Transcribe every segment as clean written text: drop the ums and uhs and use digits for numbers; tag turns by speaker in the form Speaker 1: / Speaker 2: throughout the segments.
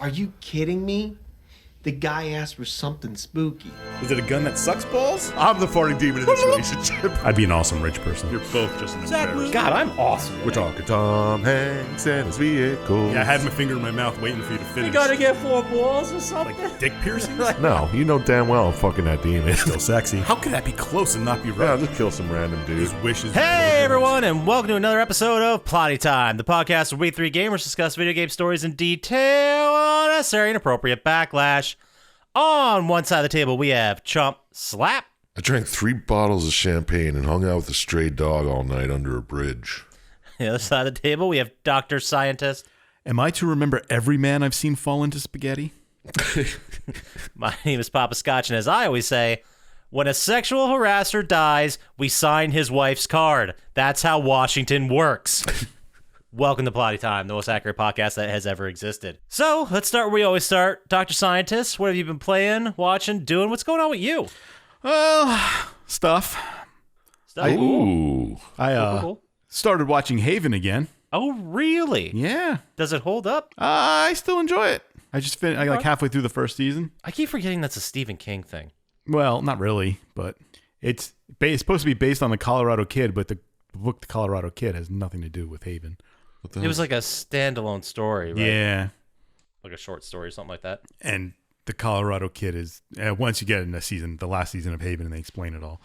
Speaker 1: Are you kidding me? The guy asked for something spooky.
Speaker 2: Is it a gun that sucks balls?
Speaker 3: I'm the farting demon in this relationship.
Speaker 2: I'd be an awesome rich person.
Speaker 3: You're both just an embarrassment.
Speaker 2: God, I'm awesome.
Speaker 3: We're talking Tom Hanks and his vehicle.
Speaker 2: Yeah, I had my finger in my mouth waiting for you to finish.
Speaker 4: You gotta get 4 balls or something?
Speaker 2: Like dick piercings?
Speaker 3: No, you know damn well I'm fucking that demon.
Speaker 2: Still sexy. How could that be close and not be right?
Speaker 3: Yeah, just kill some random dude.
Speaker 2: His wishes.
Speaker 4: Hey everyone, and welcome to another episode of Plotty Time, the podcast where we three gamers discuss video game stories in detail, unnecessary and appropriate backlash. On one side of the table, we have Chump Slap.
Speaker 3: I drank 3 bottles of champagne and hung out with a stray dog all night under a bridge.
Speaker 4: On the other side of the table, we have Dr. Syintist.
Speaker 2: Am I to remember every man I've seen fall into spaghetti?
Speaker 4: My name is Poppascotch, and as I always say, when a sexual harasser dies, we sign his wife's card. That's how Washington works. Welcome to Plotty Time, the most accurate podcast that has ever existed. So, let's start where we always start. Dr. Syintist, what have you been playing, watching, doing? What's going on with you?
Speaker 2: Well, stuff.
Speaker 3: Ooh.
Speaker 2: I
Speaker 4: Cool.
Speaker 2: started watching Haven again.
Speaker 4: Oh, really?
Speaker 2: Yeah.
Speaker 4: Does it hold up?
Speaker 2: I still enjoy it. I just finished like halfway through the first season.
Speaker 4: I keep forgetting that's a Stephen King thing.
Speaker 2: Well, not really, but it's supposed to be based on the Colorado Kid, but the book The Colorado Kid has nothing to do with Haven.
Speaker 4: It was like a standalone story, right?
Speaker 2: Yeah.
Speaker 4: Like a short story or something like that.
Speaker 2: And the Colorado Kid is once you get in the last season of Haven, and they explain it all.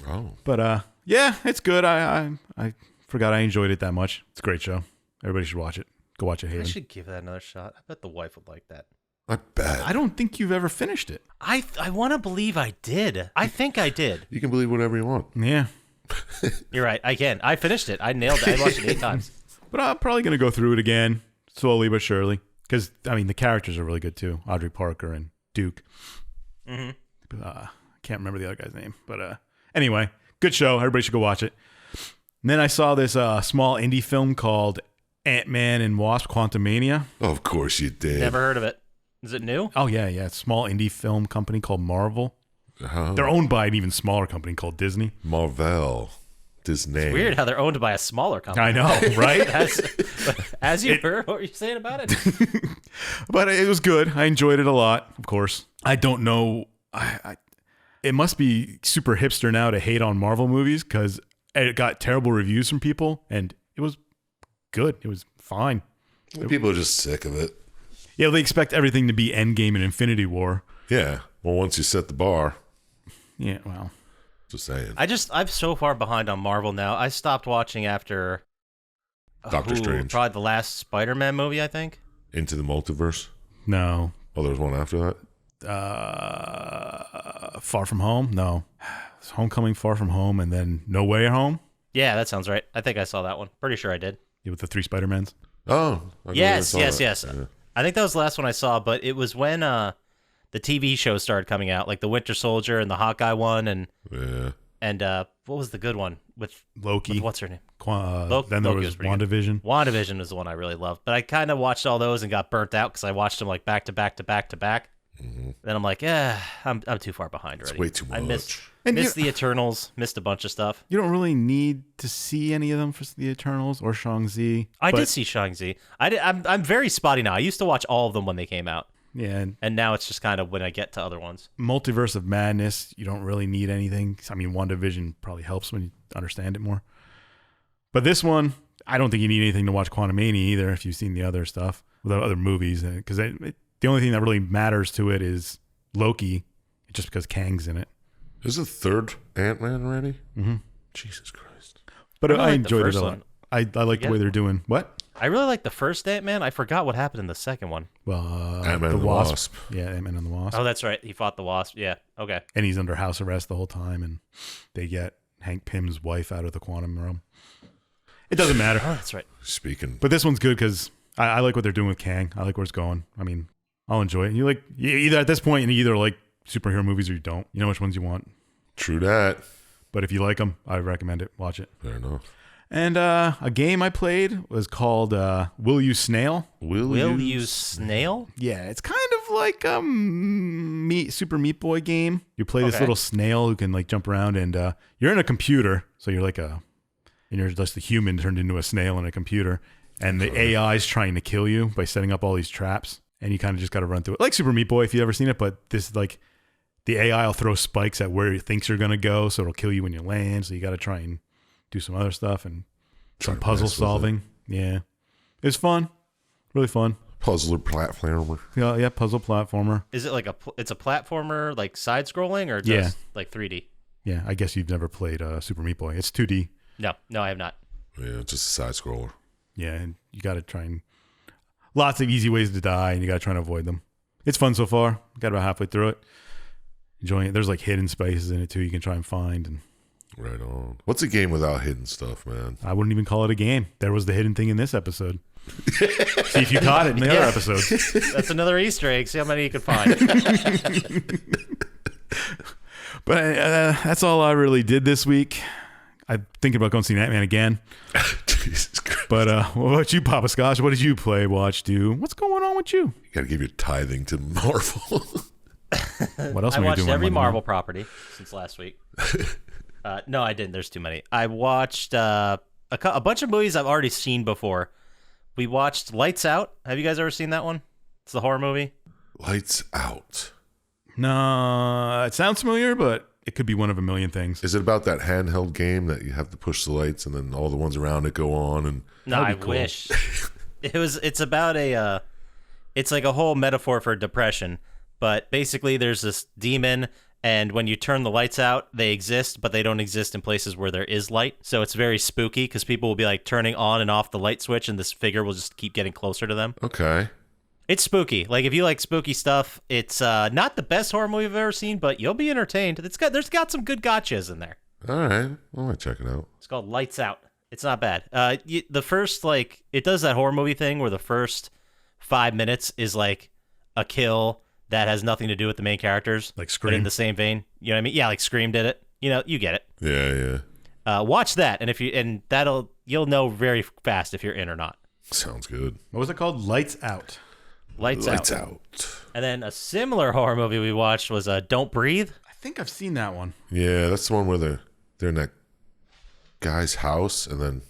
Speaker 3: Oh.
Speaker 2: But yeah, it's good. I forgot I enjoyed it that much. It's a great show. Everybody should watch it. Go watch it,
Speaker 4: I
Speaker 2: Haven.
Speaker 4: should give that another shot. I bet the wife would like that.
Speaker 3: I bet.
Speaker 2: I don't think you've ever finished it.
Speaker 4: I want to believe I did. I think I did.
Speaker 3: You can believe whatever you want.
Speaker 2: Yeah.
Speaker 4: You're right. I can. I finished it. I nailed it. I watched it 8 times.
Speaker 2: But I'm probably going to go through it again, slowly but surely. Because, I mean, the characters are really good, too. Audrey Parker and Duke.
Speaker 4: Mm-hmm.
Speaker 2: Can't remember the other guy's name. But anyway, good show. Everybody should go watch it. And then I saw this small indie film called Ant-Man and Wasp: Quantumania.
Speaker 3: Oh, of course you did.
Speaker 4: Never heard of it. Is it new?
Speaker 2: Oh, yeah. It's a small indie film company called Marvel.
Speaker 3: Uh-huh.
Speaker 2: They're owned by an even smaller company called Disney.
Speaker 3: Marvel. Disney.
Speaker 4: It's weird how they're owned by a smaller company.
Speaker 2: I know, right?
Speaker 4: As you heard, what were you saying about it?
Speaker 2: But it was good. I enjoyed it a lot, of course. I don't know. It must be super hipster now to hate on Marvel movies because it got terrible reviews from people, and it was good. It was fine.
Speaker 3: People are just sick of it.
Speaker 2: Yeah, they expect everything to be Endgame and Infinity War.
Speaker 3: Yeah. Well, once you set the bar.
Speaker 2: Yeah, well.
Speaker 3: Just saying.
Speaker 4: I'm so far behind on Marvel now. I stopped watching after
Speaker 3: Doctor Strange.
Speaker 4: Probably the last Spider-Man movie, I think.
Speaker 3: Into the Multiverse.
Speaker 2: No.
Speaker 3: Oh, there was one after that?
Speaker 2: Far From Home? No. It's Homecoming, Far From Home, and then No Way Home?
Speaker 4: Yeah, that sounds right. I think I saw that one. Pretty sure I did.
Speaker 2: Yeah, with the 3 Spider-Mans?
Speaker 3: Oh.
Speaker 4: Yes.
Speaker 3: Yeah.
Speaker 4: I think that was the last one I saw, but it was when the TV shows started coming out, like the Winter Soldier and the Hawkeye one, and what was the good one with
Speaker 2: Loki?
Speaker 4: With what's her name?
Speaker 2: Then there
Speaker 4: Loki
Speaker 2: was
Speaker 4: pretty good.
Speaker 2: WandaVision.
Speaker 4: WandaVision was the one I really loved, but I kind of watched all those and got burnt out because I watched them like back to back to back to back. Mm-hmm. Then I'm like, I'm too far behind already.
Speaker 3: It's way too much.
Speaker 4: I missed the Eternals, missed a bunch of stuff.
Speaker 2: You don't really need to see any of them for the Eternals or Shang-Chi.
Speaker 4: I did see Shang-Chi. I'm very spotty now. I used to watch all of them when they came out.
Speaker 2: Yeah.
Speaker 4: And now it's just kind of when I get to other ones.
Speaker 2: Multiverse of Madness, you don't really need anything. I mean, WandaVision probably helps when you understand it more. But this one, I don't think you need anything to watch Quantumania either if you've seen the other stuff, the other movies. Because the only thing that really matters to it is Loki, just because Kang's in it.
Speaker 3: Is the 3rd Ant-Man already?
Speaker 2: Mm-hmm.
Speaker 3: Jesus Christ.
Speaker 2: But I
Speaker 4: like
Speaker 2: enjoyed it a lot.
Speaker 4: one.
Speaker 2: I like the way they're doing. What?
Speaker 4: I really like the first Ant-Man. I forgot what happened in the second one.
Speaker 2: Well,
Speaker 3: Ant-Man and the Wasp.
Speaker 2: Yeah, Ant-Man and the Wasp.
Speaker 4: Oh, that's right. He fought the Wasp. Yeah. Okay.
Speaker 2: And he's under house arrest the whole time, and they get Hank Pym's wife out of the quantum realm. It doesn't matter.
Speaker 4: Oh, that's right.
Speaker 3: Speaking.
Speaker 2: But this one's good because I like what they're doing with Kang. I like where it's going. I mean, I'll enjoy it. You either at this point, you either like superhero movies or you don't. You know which ones you want.
Speaker 3: True that.
Speaker 2: But if you like them, I recommend it. Watch it.
Speaker 3: Fair enough.
Speaker 2: And a game I played was called Will You Snail?
Speaker 4: Will You Snail?
Speaker 2: Yeah, it's kind of like a Super Meat Boy game. You play this little snail who can like jump around, and you're in a computer, so you're like and you're just a human turned into a snail in a computer, and the AI is trying to kill you by setting up all these traps. and you kind of just got to run through it. Like Super Meat Boy, if you've ever seen it, but this is like the AI will throw spikes at where it thinks you're going to go, so it'll kill you when you land. So you got to try and do some other stuff and some puzzle solving. Yeah. It's fun. Really fun.
Speaker 3: Puzzler platformer.
Speaker 2: Yeah, puzzle platformer.
Speaker 4: Is it like it's a platformer, like side-scrolling, or just like 3D?
Speaker 2: Yeah, I guess you've never played Super Meat Boy. It's 2D.
Speaker 4: No, I have not.
Speaker 3: Yeah, it's just a side scroller.
Speaker 2: Yeah, and you got to try and... Lots of easy ways to die, and you got to try and avoid them. It's fun so far. Got about halfway through it. Enjoying it. There's like hidden spaces in it, too, you can try and find. And
Speaker 3: Right on. What's a game without hidden stuff, man?
Speaker 2: I wouldn't even call it a game. There was the hidden thing in this episode. See if you caught it in the other episodes.
Speaker 4: That's another Easter egg. See how many you can find.
Speaker 2: But that's all I really did this week. I'm thinking about going see Ant-Man again.
Speaker 3: Jesus Christ.
Speaker 2: But what about you, Poppascotch? What did you play, watch, do? What's going on with you?
Speaker 3: You got to give your tithing to Marvel.
Speaker 2: What else
Speaker 4: I
Speaker 2: are you
Speaker 4: watched
Speaker 2: doing?
Speaker 4: every Marvel property since last week. No, I didn't. There's too many. I watched a bunch of movies I've already seen before. We watched Lights Out. Have you guys ever seen that one? It's the horror movie.
Speaker 3: Lights Out.
Speaker 2: No, it sounds familiar, but it could be one of a million things.
Speaker 3: Is it about that handheld game that you have to push the lights and then all the ones around it go on? And
Speaker 4: No, I wish. It's about it's like a whole metaphor for depression. But basically, there's this demon, and when you turn the lights out, they exist, but they don't exist in places where there is light. So it's very spooky because people will be like turning on and off the light switch, and this figure will just keep getting closer to them.
Speaker 3: Okay.
Speaker 4: It's spooky. Like, if you like spooky stuff, it's not the best horror movie I've ever seen, but you'll be entertained. There's got some good gotchas in there.
Speaker 3: All right. I might check it out.
Speaker 4: It's called Lights Out. It's not bad. The first, like, it does that horror movie thing where the first 5 minutes is like a kill that has nothing to do with the main characters.
Speaker 2: Like Scream.
Speaker 4: But in the same vein. You know what I mean? Yeah, like Scream did it. You know, you get it.
Speaker 3: Yeah.
Speaker 4: Watch that, and you'll know very fast if you're in or not.
Speaker 3: Sounds good.
Speaker 2: What was it called? Lights Out.
Speaker 4: Lights
Speaker 3: Out.
Speaker 4: Out. And then a similar horror movie we watched was Don't Breathe.
Speaker 2: I think I've seen that one.
Speaker 3: Yeah, that's the one where they're in that guy's house and then...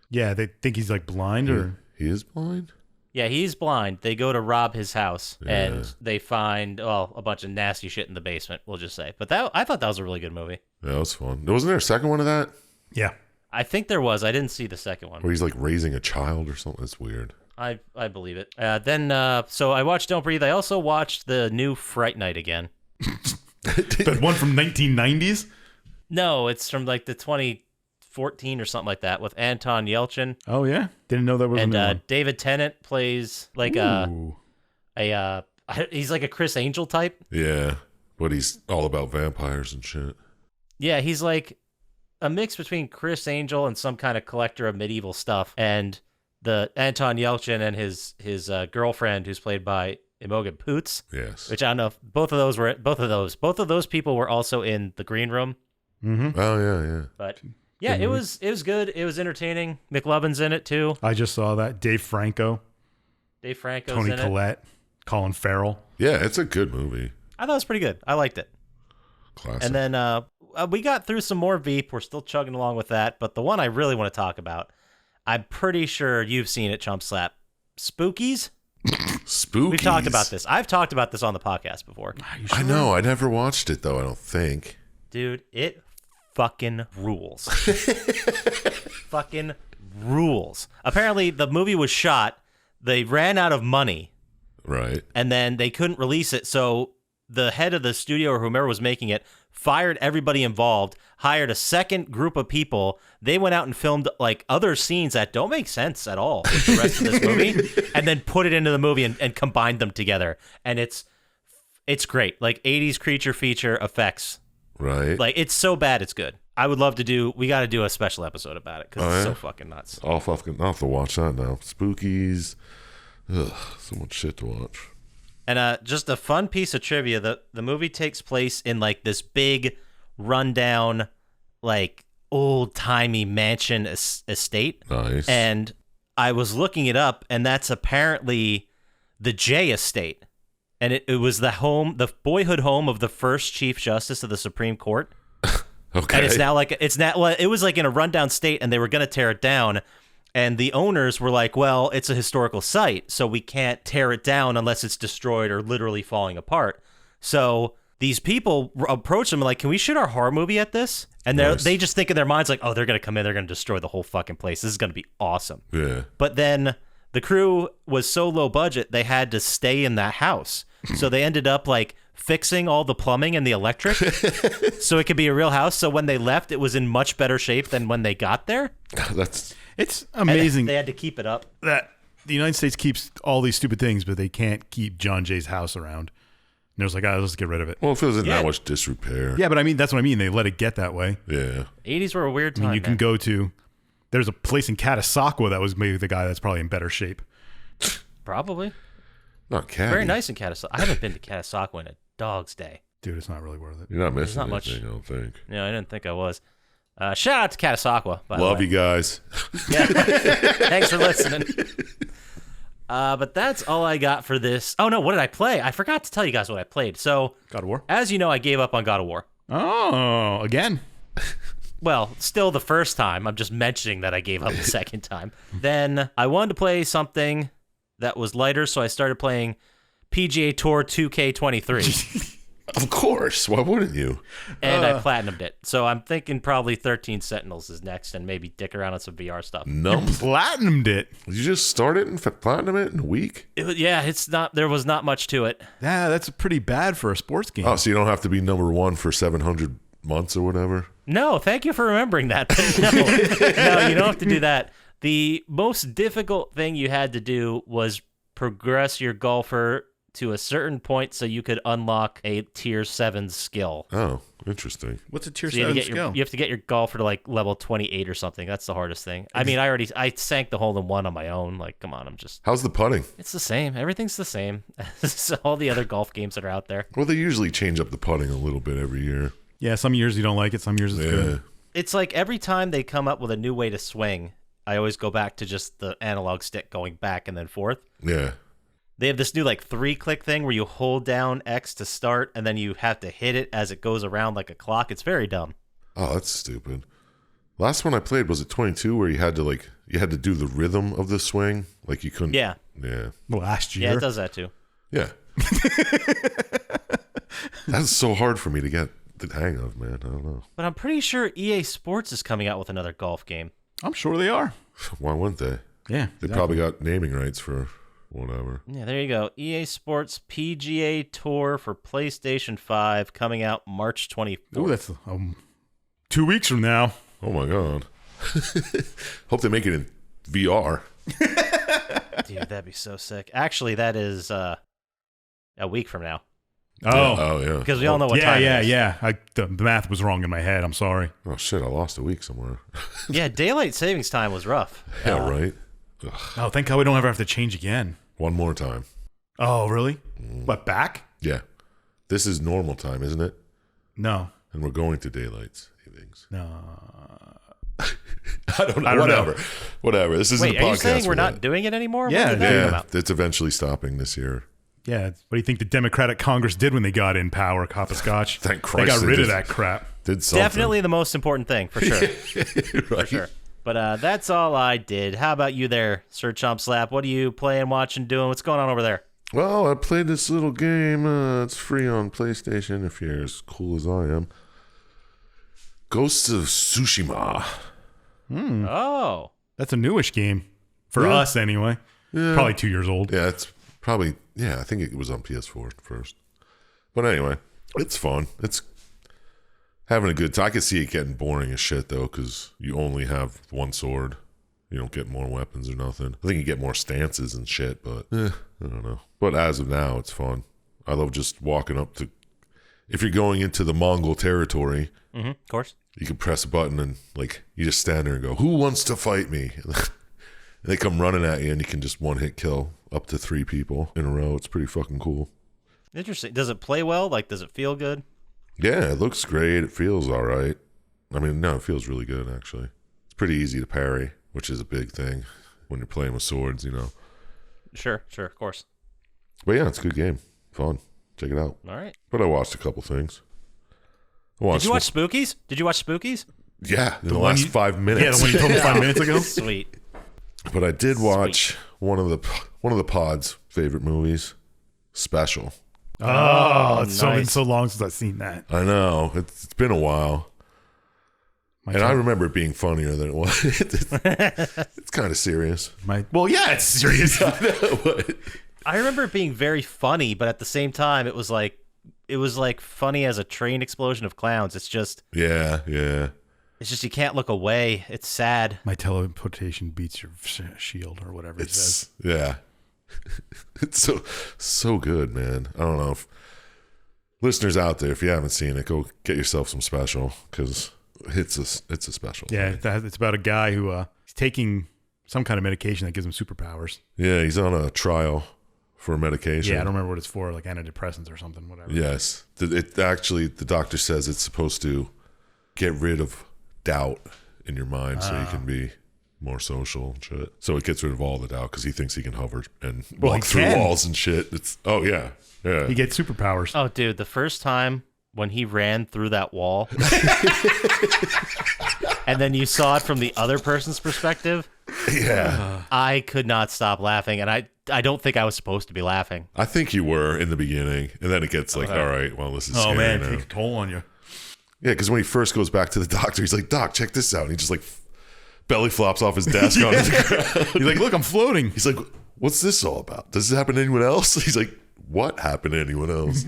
Speaker 2: Yeah, they think he's like blind or...
Speaker 3: He is blind?
Speaker 4: Yeah, he's blind. They go to rob his house,
Speaker 3: Yeah.
Speaker 4: and they find a bunch of nasty shit in the basement, we'll just say. But I thought that was a really good movie.
Speaker 3: Yeah, that was fun. Wasn't there a second one of that?
Speaker 2: Yeah.
Speaker 4: I think there was. I didn't see the second one.
Speaker 3: Where he's like raising a child or something? That's weird.
Speaker 4: I believe it. So I watched Don't Breathe. I also watched the new Fright Night again.
Speaker 2: The one from 1990s?
Speaker 4: No, it's from like the 2014 or something like that with Anton Yelchin.
Speaker 2: Oh, yeah? Didn't know that was
Speaker 4: And
Speaker 2: a new one.
Speaker 4: David Tennant plays like
Speaker 2: Ooh.
Speaker 4: he's like a Chris Angel type.
Speaker 3: Yeah, but he's all about vampires and shit.
Speaker 4: Yeah, he's like a mix between Chris Angel and some kind of collector of medieval stuff. And the Anton Yelchin and his girlfriend, who's played by Imogen Poots.
Speaker 3: Yes.
Speaker 4: Which I don't know if both of those people were also in the green room.
Speaker 2: Mm-hmm.
Speaker 3: Oh, yeah.
Speaker 4: But yeah,
Speaker 2: Good
Speaker 4: it
Speaker 2: movie.
Speaker 4: was good. It was entertaining. McLovin's in it too.
Speaker 2: I just saw that. Dave Franco's
Speaker 4: Tony
Speaker 2: in Collette, Colin Farrell.
Speaker 3: Yeah, it's a good movie.
Speaker 4: I thought it was pretty good. I liked it.
Speaker 3: Classic.
Speaker 4: And then we got through some more Veep. We're still chugging along with that. But the one I really want to talk about, I'm pretty sure you've seen it, Chump Slap. Spookies?
Speaker 3: Spookies.
Speaker 4: We've talked about this. I've talked about this on the podcast before.
Speaker 3: I know. I never watched it, though, I don't think.
Speaker 4: Dude, it fucking rules. Fucking rules. Apparently, the movie was shot. They ran out of money.
Speaker 3: Right.
Speaker 4: And then they couldn't release it. So the head of the studio or whomever was making it fired everybody involved, hired a second group of people. They went out and filmed like other scenes that don't make sense at all with the rest of this movie, and then put it into the movie and combined them together. And it's great. Like 80s creature feature effects.
Speaker 3: Right.
Speaker 4: Like, it's so bad it's good. I would love to we got to do a special episode about it because it's so fucking nuts.
Speaker 3: I'll have to watch that now. Spookies. Ugh, so much shit to watch.
Speaker 4: And just a fun piece of trivia, the movie takes place in like this big rundown, like old-timey mansion estate.
Speaker 3: Nice.
Speaker 4: And I was looking it up, and that's apparently the J estate. And it was the boyhood home of the first Chief Justice of the Supreme Court.
Speaker 3: Okay.
Speaker 4: And it was like in a rundown state, and they were going to tear it down. And the owners were like, well, it's a historical site, so we can't tear it down unless it's destroyed or literally falling apart. So these people approach them like, can we shoot our horror movie at this? And they just think in their minds like, oh, they're going to come in, they're going to destroy the whole fucking place. This is going to be awesome.
Speaker 3: Yeah.
Speaker 4: But then the crew was so low budget, they had to stay in that house. So they ended up like fixing all the plumbing and the electric so it could be a real house. So when they left, it was in much better shape than when they got there.
Speaker 2: It's amazing.
Speaker 4: And they had to keep it up.
Speaker 2: That the United States keeps all these stupid things, but they can't keep John Jay's house around. And it was like, let's get rid of it.
Speaker 3: Well, if it was in that much disrepair.
Speaker 2: Yeah, but I mean, that's what I mean. They let it get that way.
Speaker 3: Yeah.
Speaker 4: 80s were a weird time.
Speaker 2: I mean, you can go to, there's a place in Catasauqua that was maybe the guy that's probably in better shape.
Speaker 4: Probably.
Speaker 3: Not Caddy.
Speaker 4: Very nice in Catasauqua. I haven't been to Catasauqua in a dog's day.
Speaker 2: Dude, it's not really worth it.
Speaker 3: You're not missing
Speaker 4: not
Speaker 3: anything,
Speaker 4: much.
Speaker 3: I don't think.
Speaker 4: No, I didn't think I was. Shout out to Catasauqua, by the way.
Speaker 3: Love you guys.
Speaker 4: Yeah. Thanks for listening. But that's all I got for this. Oh, no, what did I play? I forgot to tell you guys what I played. So,
Speaker 2: God of War?
Speaker 4: as you know, I gave up on God of War.
Speaker 2: Oh, again?
Speaker 4: Well, still the first time. I'm just mentioning that I gave up the second time. Then I wanted to play something that was lighter, so I started playing PGA Tour 2K23.
Speaker 3: Of course. Why wouldn't you?
Speaker 4: And I platinumed it. So I'm thinking probably 13 Sentinels is next and maybe dick around on some VR stuff.
Speaker 2: Platinumed it.
Speaker 3: You just started and platinum it in a week?
Speaker 4: There was not much to it.
Speaker 2: Yeah, that's pretty bad for a sports game.
Speaker 3: Oh, so you don't have to be number one for 700 months or whatever?
Speaker 4: No, thank you for remembering that. But no, you don't have to do that. The most difficult thing you had to do was progress your golfer to a certain point so you could unlock a tier 7 skill.
Speaker 3: Oh, interesting.
Speaker 2: What's a tier
Speaker 4: So you
Speaker 2: 7
Speaker 4: have to get
Speaker 2: skill?
Speaker 4: you have to get your golfer to like level 28 or something. That's the hardest thing. I mean, I sank the hole in one on my own. Like, come on,
Speaker 3: How's the putting?
Speaker 4: it's the same. Everything's the same as all the other golf games that are out there.
Speaker 3: Well, they usually change up the putting a little bit every year.
Speaker 2: Yeah, some years you don't like it, some years it's good.
Speaker 4: It's like every time they come up with a new way to swing, I always go back to just the analog stick going back and then forth.
Speaker 3: Yeah.
Speaker 4: They have this new like 3-click thing where you hold down X to start and then you have to hit it as it goes around like a clock. It's very dumb.
Speaker 3: Oh, that's stupid. Last one I played was at 22 where you had to do the rhythm of the swing. Like you couldn't.
Speaker 4: Yeah.
Speaker 3: Yeah.
Speaker 2: Last year.
Speaker 4: Yeah, it does that too.
Speaker 3: Yeah. That's so hard for me to get the hang of, man. I don't know.
Speaker 4: But I'm pretty sure EA Sports is coming out with another golf game.
Speaker 2: I'm sure they are.
Speaker 3: Why wouldn't they?
Speaker 2: Yeah.
Speaker 3: They probably got naming rights for whatever.
Speaker 4: Yeah, there you go. EA Sports PGA Tour for PlayStation 5 coming out March 24th.
Speaker 2: Oh, that's 2 weeks from now.
Speaker 3: Oh my god. Hope they make it in VR.
Speaker 4: Dude, that'd be so sick. Actually, that is a week from now.
Speaker 2: Oh,
Speaker 3: Yeah.
Speaker 4: Because we all know what time it is.
Speaker 2: Yeah. The math was wrong in my head. I'm sorry.
Speaker 3: Oh shit, I lost a week somewhere.
Speaker 4: Yeah, daylight savings time was rough.
Speaker 3: Yeah, right. Ugh.
Speaker 2: Oh, thank God we don't ever have to change again.
Speaker 3: One more time.
Speaker 2: Oh, really? What, back?
Speaker 3: Yeah. This is normal time, isn't it?
Speaker 2: No.
Speaker 3: And we're going to daylight savings.
Speaker 2: No.
Speaker 3: I don't know. Whatever. This isn't
Speaker 4: Wait,
Speaker 3: a podcast.
Speaker 4: are you saying we're
Speaker 3: for
Speaker 4: not
Speaker 3: that.
Speaker 4: doing it anymore?
Speaker 2: Yeah,
Speaker 4: When did that come
Speaker 3: Yeah,
Speaker 4: out?
Speaker 3: it's eventually stopping this year.
Speaker 2: Yeah. What do you think the Democratic Congress did when they got in power, Poppascotch?
Speaker 3: Thank
Speaker 2: They
Speaker 3: Christ
Speaker 2: got
Speaker 3: they
Speaker 2: rid of
Speaker 3: did.
Speaker 2: that crap.
Speaker 3: Did something.
Speaker 4: Definitely the most important thing, for sure.
Speaker 3: Right.
Speaker 4: For sure. But that's all I did. How about you there, Sir Chump Slap? What are you playing, watching, doing? What's going on over there?
Speaker 3: Well, I played this little game. It's free on PlayStation if you're as cool as I am. Ghosts of Tsushima.
Speaker 4: Oh.
Speaker 2: That's a newish game. For
Speaker 3: Yeah.
Speaker 2: us, anyway.
Speaker 3: Yeah.
Speaker 2: Probably 2 years old.
Speaker 3: Yeah, it's probably, I think it was on PS4 first. But anyway, it's fun. It's having a good time. I can see it getting boring as shit, though, because you only have one sword. You don't get more weapons or nothing. I think you get more stances and shit, but I don't know. But as of now, it's fun. I love just walking up to, if you're going into the Mongol territory,
Speaker 4: Of course.
Speaker 3: you can press a button and like you just stand there and go, "Who wants to fight me?" And they come running at you, and you can just one hit kill up to 3 people in a row. It's pretty fucking cool.
Speaker 4: Interesting. Does it play well? Like, does it feel good?
Speaker 3: Yeah, it looks great. It feels all right. I mean, no, it feels really good actually. It's pretty easy to parry, which is a big thing when you're playing with swords, you know.
Speaker 4: Sure, of course.
Speaker 3: But yeah, it's a good game. Fun. Check it out.
Speaker 4: All right.
Speaker 3: But I watched a couple things.
Speaker 4: Did you watch Spookies?
Speaker 3: Yeah, in the
Speaker 2: one
Speaker 3: last
Speaker 2: you-
Speaker 3: 5 minutes.
Speaker 2: Yeah, the one you told me 5 minutes ago.
Speaker 4: Sweet.
Speaker 3: But I did watch one of the pod's favorite movies, Special.
Speaker 2: Oh, it's been
Speaker 4: nice.
Speaker 2: so long since I've seen that.
Speaker 3: I know it's been a while. I remember it being funnier than it was. It's kind of serious.
Speaker 2: Well, yeah, it's serious.
Speaker 4: I remember it being very funny, but at the same time, it was like funny as a train explosion of clowns. It's just
Speaker 3: Yeah.
Speaker 4: it's just you can't look away. It's sad.
Speaker 2: My teleportation beats your shield or whatever it says.
Speaker 3: Yeah. It's so good, man. I don't know if listeners out there, if you haven't seen it, go get yourself some Special because it's a special.
Speaker 2: Yeah,
Speaker 3: thing.
Speaker 2: it's about a guy who he's taking some kind of medication that gives him superpowers.
Speaker 3: Yeah, he's on a trial for medication.
Speaker 2: Yeah, I don't remember what it's for, like antidepressants or something, whatever.
Speaker 3: Yes. The doctor says it's supposed to get rid of doubt in your mind so you can be more social and shit. So it gets rid of all the doubt because he thinks he can hover and walk through walls and shit. Yeah.
Speaker 2: He gets superpowers.
Speaker 4: Oh, dude, the first time when he ran through that wall and then you saw it from the other person's perspective.
Speaker 3: Yeah.
Speaker 4: I could not stop laughing, and I don't think I was supposed to be laughing.
Speaker 3: I think you were in the beginning, and then it gets like, all right, well, this is scary now.
Speaker 2: Take a toll on you.
Speaker 3: Yeah, because when he first goes back to the doctor, he's like, Doc, check this out. And he just like belly flops off his desk onto the ground.
Speaker 2: He's like, look, I'm floating.
Speaker 3: He's like, what's this all about? Does this happen to anyone else? He's like, what happened to anyone else?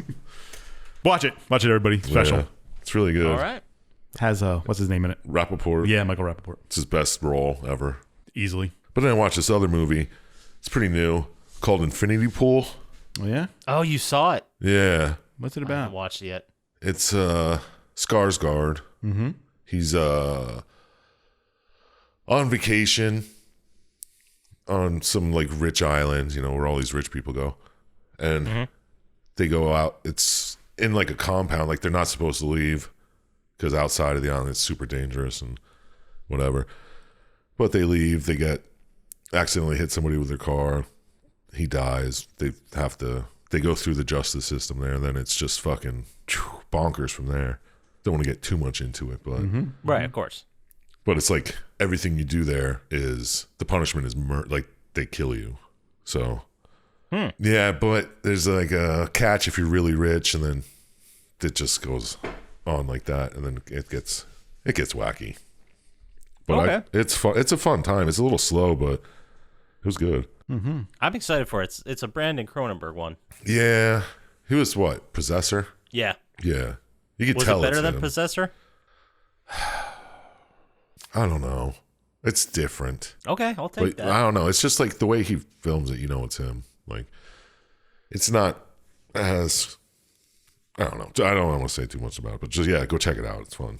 Speaker 2: Watch it, everybody. Special.
Speaker 3: Yeah, it's really good.
Speaker 4: All right.
Speaker 2: Has what's his name in it?
Speaker 3: Rappaport.
Speaker 2: Yeah, Michael Rappaport.
Speaker 3: It's his best role ever.
Speaker 2: Easily.
Speaker 3: But then I watched this other movie. It's pretty new, called Infinity Pool.
Speaker 2: Oh yeah.
Speaker 4: Oh, you saw it.
Speaker 3: Yeah.
Speaker 2: What's it
Speaker 4: I haven't
Speaker 2: about?
Speaker 4: watched it yet.
Speaker 3: It's Skarsgård.
Speaker 2: Mm-hmm.
Speaker 3: He's on vacation on some like rich island, where all these rich people go. And they go out. It's in like a compound, like they're not supposed to leave because outside of the island it's super dangerous and whatever. But they leave. They accidentally hit somebody with their car. He dies. They go through the justice system there, and then it's just fucking bonkers from there. Don't want to get too much into it, but
Speaker 4: Right, of course.
Speaker 3: but it's like everything you do there is the punishment is like they kill you. So yeah, but there's like a catch if you're really rich, and then it just goes on like that, and then it gets wacky. But
Speaker 4: Okay.
Speaker 3: it's fun. It's a fun time. It's a little slow, but it was good.
Speaker 4: I'm excited for it. It's a Brandon Cronenberg one.
Speaker 3: Yeah, he was what, Possessor?
Speaker 4: Yeah.
Speaker 3: Yeah, you could
Speaker 4: Was
Speaker 3: tell
Speaker 4: it better
Speaker 3: it's
Speaker 4: than
Speaker 3: him.
Speaker 4: Possessor?
Speaker 3: I don't know. It's different.
Speaker 4: Okay, I'll take
Speaker 3: But
Speaker 4: that.
Speaker 3: I don't know. It's just like the way he films it. It's him. Like, it's not as. I don't know. I don't want to say too much about it, but just go check it out. It's fun.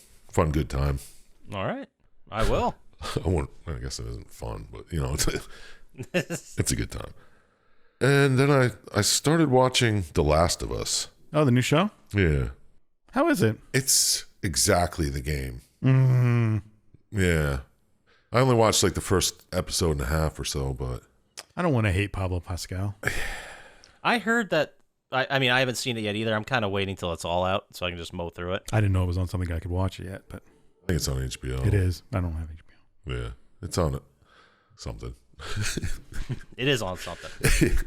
Speaker 3: Good time.
Speaker 4: All right. I will.
Speaker 3: I guess it isn't fun, but it's a good time. And then I started watching The Last of Us.
Speaker 2: Oh, the new show?
Speaker 3: Yeah,
Speaker 2: How is it?
Speaker 3: it's exactly the game.
Speaker 2: Mm,
Speaker 3: Yeah, I only watched like the first episode and a half or so, but
Speaker 2: I don't want to hate Pablo Pascal.
Speaker 4: I heard that. I mean, I haven't seen it yet either. I'm kind of waiting till it's all out so I can just mow through it.
Speaker 2: I didn't know it was on something I could watch it yet, but
Speaker 3: I think it's on HBO.
Speaker 2: it is. I don't have HBO.
Speaker 3: Yeah, it's on something.
Speaker 4: It is on something.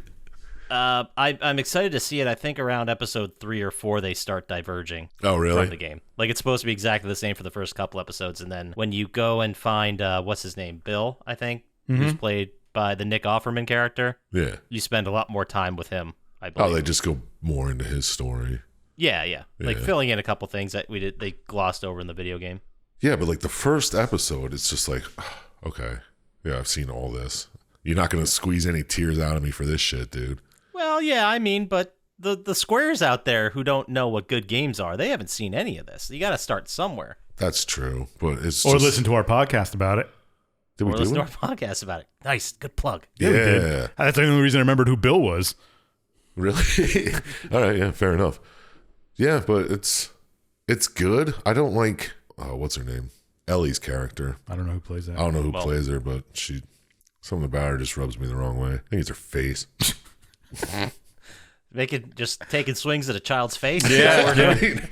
Speaker 4: I'm excited to see it. I think around episode 3 or 4 they start diverging
Speaker 3: Oh,
Speaker 4: from the
Speaker 3: really?
Speaker 4: game. Like it's supposed to be exactly the same for the first couple episodes, and then when you go and find what's his name, Bill, I think, who's played by the Nick Offerman character,
Speaker 3: Yeah.
Speaker 4: you spend a lot more time with him. I believe.
Speaker 3: Oh, they just go more into his story.
Speaker 4: Yeah. Like
Speaker 3: Yeah.
Speaker 4: filling in a couple things that they glossed over in the video game.
Speaker 3: Yeah, but like the first episode, it's just like, okay, yeah, I've seen all this. You're not gonna squeeze any tears out of me for this shit, dude.
Speaker 4: Well, yeah, I mean, but the squares out there who don't know what good games are, they haven't seen any of this. You got to start somewhere.
Speaker 3: That's true, but it's
Speaker 2: Or
Speaker 3: just,
Speaker 2: listen to our podcast about it.
Speaker 3: Did we
Speaker 4: Or
Speaker 3: do
Speaker 4: listen to
Speaker 3: it?
Speaker 4: our podcast about it. Nice, good plug.
Speaker 3: Yeah,
Speaker 2: we did. That's the only reason I remembered who Bill was.
Speaker 3: really. All right, yeah, fair enough. Yeah, but it's good. I don't like what's her name, Ellie's character.
Speaker 2: I don't know who plays that.
Speaker 3: I don't know who
Speaker 4: Well-
Speaker 3: plays her, but something about her just rubs me the wrong way. I think it's her face.
Speaker 4: Just taking swings at a child's face.
Speaker 3: Yeah, I mean,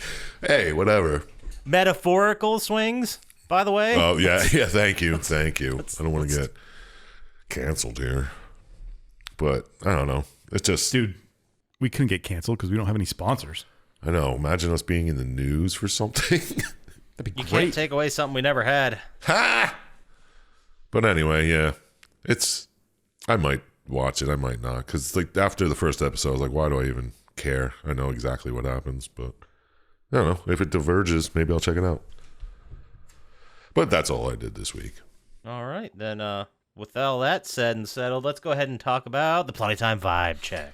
Speaker 3: hey, whatever.
Speaker 4: Metaphorical swings, by the way.
Speaker 3: Oh yeah, thank you. I don't want to canceled here. But I don't know. It's just...
Speaker 2: Dude, we couldn't get canceled because we don't have any sponsors.
Speaker 3: I know. Imagine us being in the news for something.
Speaker 2: That'd be
Speaker 4: You
Speaker 2: great.
Speaker 4: can't take away something we never had.
Speaker 3: Ha! But anyway, yeah. I might watch it. I might not. Because like after the first episode, I was like, why do I even care? I know exactly what happens. But I don't know. If it diverges, maybe I'll check it out. But that's all I did this week.
Speaker 4: All right, then with all that said and settled, let's go ahead and talk about the Plottytime vibe check.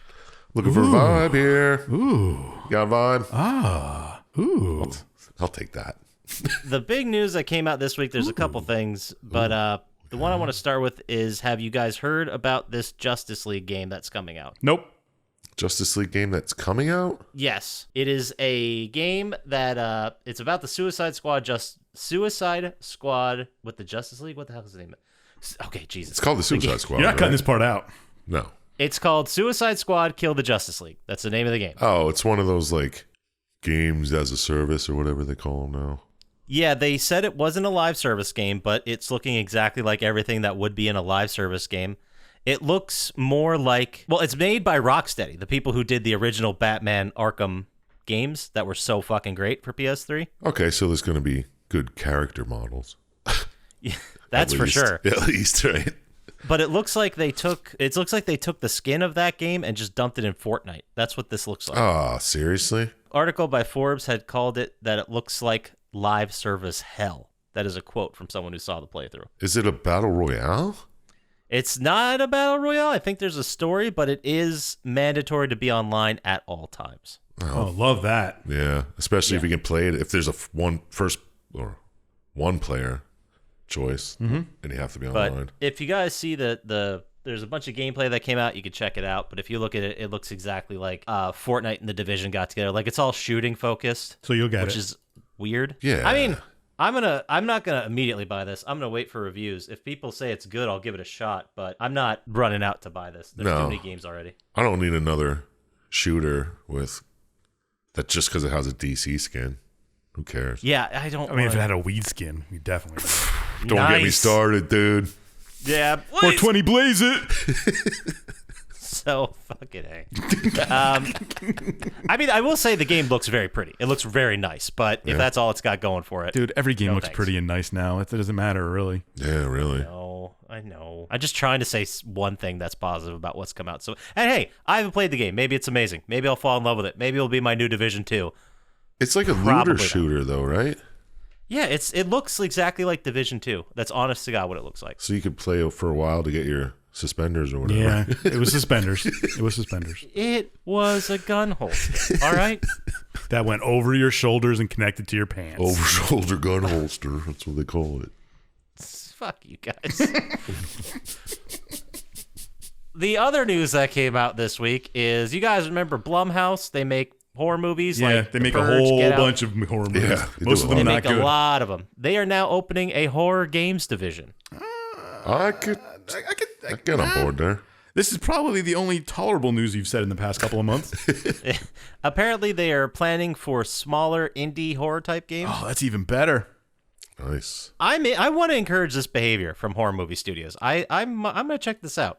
Speaker 3: Looking for a vibe here.
Speaker 2: Ooh.
Speaker 3: Got a vibe?
Speaker 2: Ah. Ooh.
Speaker 3: I'll take that.
Speaker 4: The big news that came out this week, there's a couple things, but the one I want to start with is, have you guys heard about this Justice League game that's coming out?
Speaker 2: Nope.
Speaker 3: Justice League game that's coming out?
Speaker 4: Yes, it is a game that it's about the Suicide Squad with the Justice League. What the hell is the name? Okay, Jesus.
Speaker 3: It's called the Suicide Squad.
Speaker 2: You're not cutting
Speaker 3: right?
Speaker 2: this part out.
Speaker 3: No.
Speaker 4: It's called Suicide Squad Kill the Justice League. That's the name of the game.
Speaker 3: Oh, it's one of those like games as a service or whatever they call them now.
Speaker 4: Yeah, they said it wasn't a live service game, but it's looking exactly like everything that would be in a live service game. It looks more like, well, it's made by Rocksteady, the people who did the original Batman Arkham games that were so fucking great for PS3.
Speaker 3: Okay, so there's going to be good character models.
Speaker 4: Yeah, that's
Speaker 3: At
Speaker 4: for
Speaker 3: least.
Speaker 4: sure.
Speaker 3: At least, right?
Speaker 4: But it looks like they took the skin of that game and just dumped it in Fortnite. That's what this looks like.
Speaker 3: Ah, seriously?
Speaker 4: Article by Forbes had called it that it looks like live service hell. That is a quote from someone who saw the playthrough.
Speaker 3: Is it a battle royale?
Speaker 4: It's not a battle royale. I think there's a story, but it is mandatory to be online at all times.
Speaker 2: Oh, love that.
Speaker 3: Yeah, especially if you can play it. If there's a one player choice, and you have to be
Speaker 4: But
Speaker 3: online.
Speaker 4: if you guys see there's a bunch of gameplay that came out, you can check it out. But if you look at it, it looks exactly like Fortnite and The Division got together. Like, it's all shooting focused,
Speaker 2: So you'll get
Speaker 4: which
Speaker 2: it.
Speaker 4: is weird.
Speaker 3: Yeah.
Speaker 4: I mean, I'm not gonna immediately buy this. I'm gonna wait for reviews. If people say it's good, I'll give it a shot. But I'm not running out to buy this. There's
Speaker 3: No.
Speaker 4: too many games already.
Speaker 3: I don't need another shooter with that just because it has a DC skin. Who cares?
Speaker 4: Yeah, I don't.
Speaker 2: I mean, if it
Speaker 4: wanna-
Speaker 2: had a weed skin, we definitely would.
Speaker 3: Don't get me
Speaker 4: Nice.
Speaker 3: started, dude.
Speaker 4: Yeah,
Speaker 2: 420 blaze it.
Speaker 4: so fucking A. I mean, I will say the game looks very pretty. It looks very nice, but if that's all it's got going for it,
Speaker 2: Dude, every game
Speaker 4: No,
Speaker 2: looks
Speaker 4: thanks.
Speaker 2: pretty and nice now. It doesn't matter, really.
Speaker 3: Yeah, really.
Speaker 4: no, I know. I'm just trying to say one thing that's positive about what's come out. So, and hey, I haven't played the game. Maybe it's amazing. Maybe I'll fall in love with it. Maybe it'll be my new Division 2.
Speaker 3: It's like a
Speaker 4: Probably
Speaker 3: looter
Speaker 4: not.
Speaker 3: shooter, though, right?
Speaker 4: Yeah, it looks exactly like Division 2. That's honest to God what it looks like.
Speaker 3: So you could play it for a while to get your suspenders or whatever.
Speaker 2: Yeah, it was suspenders. It was suspenders.
Speaker 4: It was a gun holster. All right.
Speaker 2: That went over your shoulders and connected to your pants.
Speaker 3: Over shoulder gun holster. That's what they call it.
Speaker 4: Fuck you guys. The other news that came out this week is, you guys remember Blumhouse? They make horror movies.
Speaker 2: Yeah,
Speaker 4: like
Speaker 2: they
Speaker 4: The
Speaker 2: make
Speaker 4: Purge,
Speaker 2: a whole
Speaker 4: Get Out.
Speaker 2: bunch of horror movies.
Speaker 3: Yeah, they
Speaker 2: Most
Speaker 3: do
Speaker 2: of
Speaker 3: a
Speaker 2: them
Speaker 4: They
Speaker 2: not
Speaker 4: make
Speaker 2: good.
Speaker 4: a lot of them. They are now opening a horror games division.
Speaker 3: I get on board there.
Speaker 2: This is probably the only tolerable news you've said in the past couple of months.
Speaker 4: Apparently, they are planning for smaller indie horror type games.
Speaker 2: Oh, that's even better.
Speaker 3: Nice.
Speaker 4: I want to encourage this behavior from horror movie studios. I'm gonna check this out.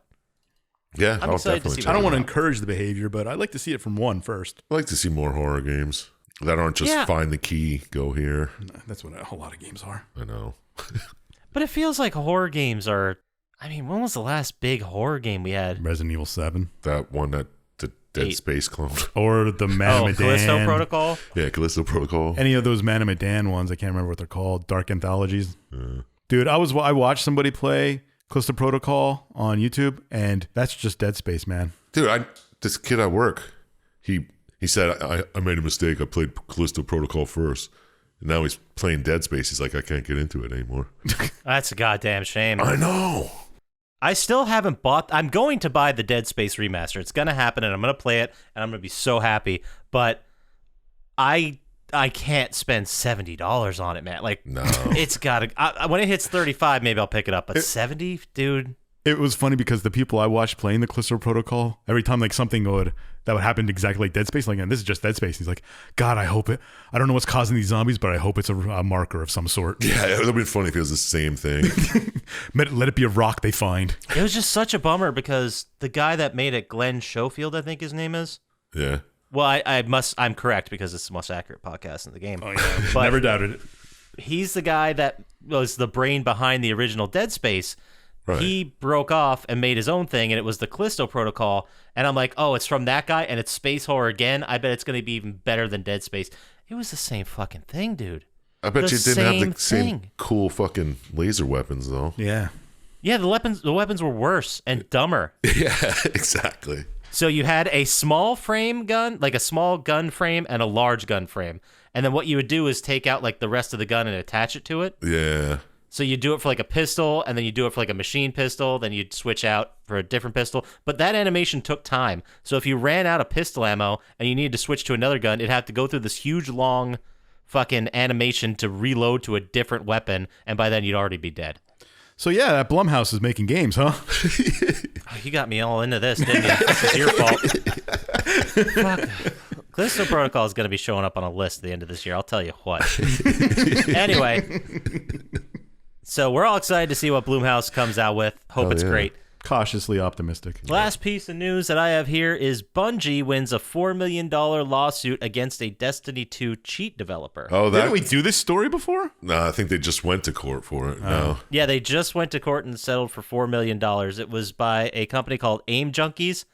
Speaker 3: Yeah,
Speaker 4: I'm
Speaker 3: I'll
Speaker 4: excited to
Speaker 3: definitely
Speaker 4: see
Speaker 3: check
Speaker 2: I don't
Speaker 3: it
Speaker 2: want to
Speaker 3: out.
Speaker 2: encourage the behavior, but I'd like to see it from one first.
Speaker 3: I like to see more horror games that aren't just
Speaker 4: Yeah.
Speaker 3: find the key, go here.
Speaker 2: That's what a whole lot of games are.
Speaker 3: I know.
Speaker 4: But it feels like horror games are. I mean, when was the last big horror game we had?
Speaker 2: Resident Evil 7.
Speaker 3: That one that the Dead
Speaker 4: 8.
Speaker 3: Space clone.
Speaker 2: Or the Man
Speaker 4: Oh,
Speaker 2: of
Speaker 4: Callisto
Speaker 2: Medan.
Speaker 4: Protocol.
Speaker 3: Yeah, Callisto Protocol.
Speaker 2: Any of those Man of Medan ones. I can't remember what they're called. Dark anthologies. Dude, I watched somebody play Callisto Protocol on YouTube, and that's just Dead Space, man.
Speaker 3: Dude, this kid at work, he said, I made a mistake. I played Callisto Protocol first. And now he's playing Dead Space. He's like, I can't get into it anymore.
Speaker 4: That's a goddamn shame.
Speaker 3: I know.
Speaker 4: I still haven't bought. I'm going to buy the Dead Space remaster. It's gonna happen, and I'm gonna play it, and I'm gonna be so happy. But I can't spend $70 on it, man. Like,
Speaker 3: No.
Speaker 4: it's gotta. When it hits 35, maybe I'll pick it up. But 70, dude.
Speaker 2: It was funny because the people I watched playing the Callisto Protocol, every time like something that would happen exactly like Dead Space, like, and this is just Dead Space. He's like, God, I hope it. I don't know what's causing these zombies, but I hope it's a marker of some sort.
Speaker 3: Yeah, it would have been funny if it was the same thing.
Speaker 2: Let it be a rock they find.
Speaker 4: It was just such a bummer because the guy that made it, Glenn Schofield, I think his name is.
Speaker 3: Yeah.
Speaker 4: Well, I'm correct because it's the most accurate podcast in the game.
Speaker 2: Oh yeah,
Speaker 4: But
Speaker 2: never doubted it.
Speaker 4: he's the guy that was the brain behind the original Dead Space.
Speaker 3: Right.
Speaker 4: He broke off and made his own thing, and it was the Callisto Protocol. And I'm like, oh, it's from that guy, and it's space horror again. I bet it's going to be even better than Dead Space. It was the same fucking thing, dude.
Speaker 3: I bet
Speaker 4: The
Speaker 3: you didn't have
Speaker 4: same
Speaker 3: the same
Speaker 4: thing.
Speaker 3: cool fucking laser weapons, though.
Speaker 2: Yeah.
Speaker 4: Yeah, the weapons were worse and dumber.
Speaker 3: Yeah, exactly.
Speaker 4: So you had a small frame gun, like a small gun frame, and a large gun frame. And then what you would do is take out like the rest of the gun and attach it to it.
Speaker 3: Yeah.
Speaker 4: So you do it for like a pistol, and then you do it for like a machine pistol, then you'd switch out for a different pistol. But that animation took time. So if you ran out of pistol ammo and you needed to switch to another gun, it'd have to go through this huge long fucking animation to reload to a different weapon, and by then you'd already be dead.
Speaker 2: So yeah, that Blumhouse is making games, huh?
Speaker 4: Oh, you got me all into this, didn't you? This is your fault. Fuck. Callisto Protocol is going to be showing up on a list at the end of this year. I'll tell you what. Anyway, so we're all excited to see what Blumhouse comes out with. Hope it's
Speaker 3: yeah.
Speaker 4: great.
Speaker 2: Cautiously optimistic.
Speaker 4: Last piece of news that I have here is Bungie wins a $4 million lawsuit against a Destiny 2 cheat developer.
Speaker 3: Oh,
Speaker 2: Didn't
Speaker 3: that.
Speaker 2: we do this story before?
Speaker 3: No, I think they just went to court for it. No.
Speaker 4: Yeah, they just went to court and settled for $4 million. It was by a company called Aim Junkies,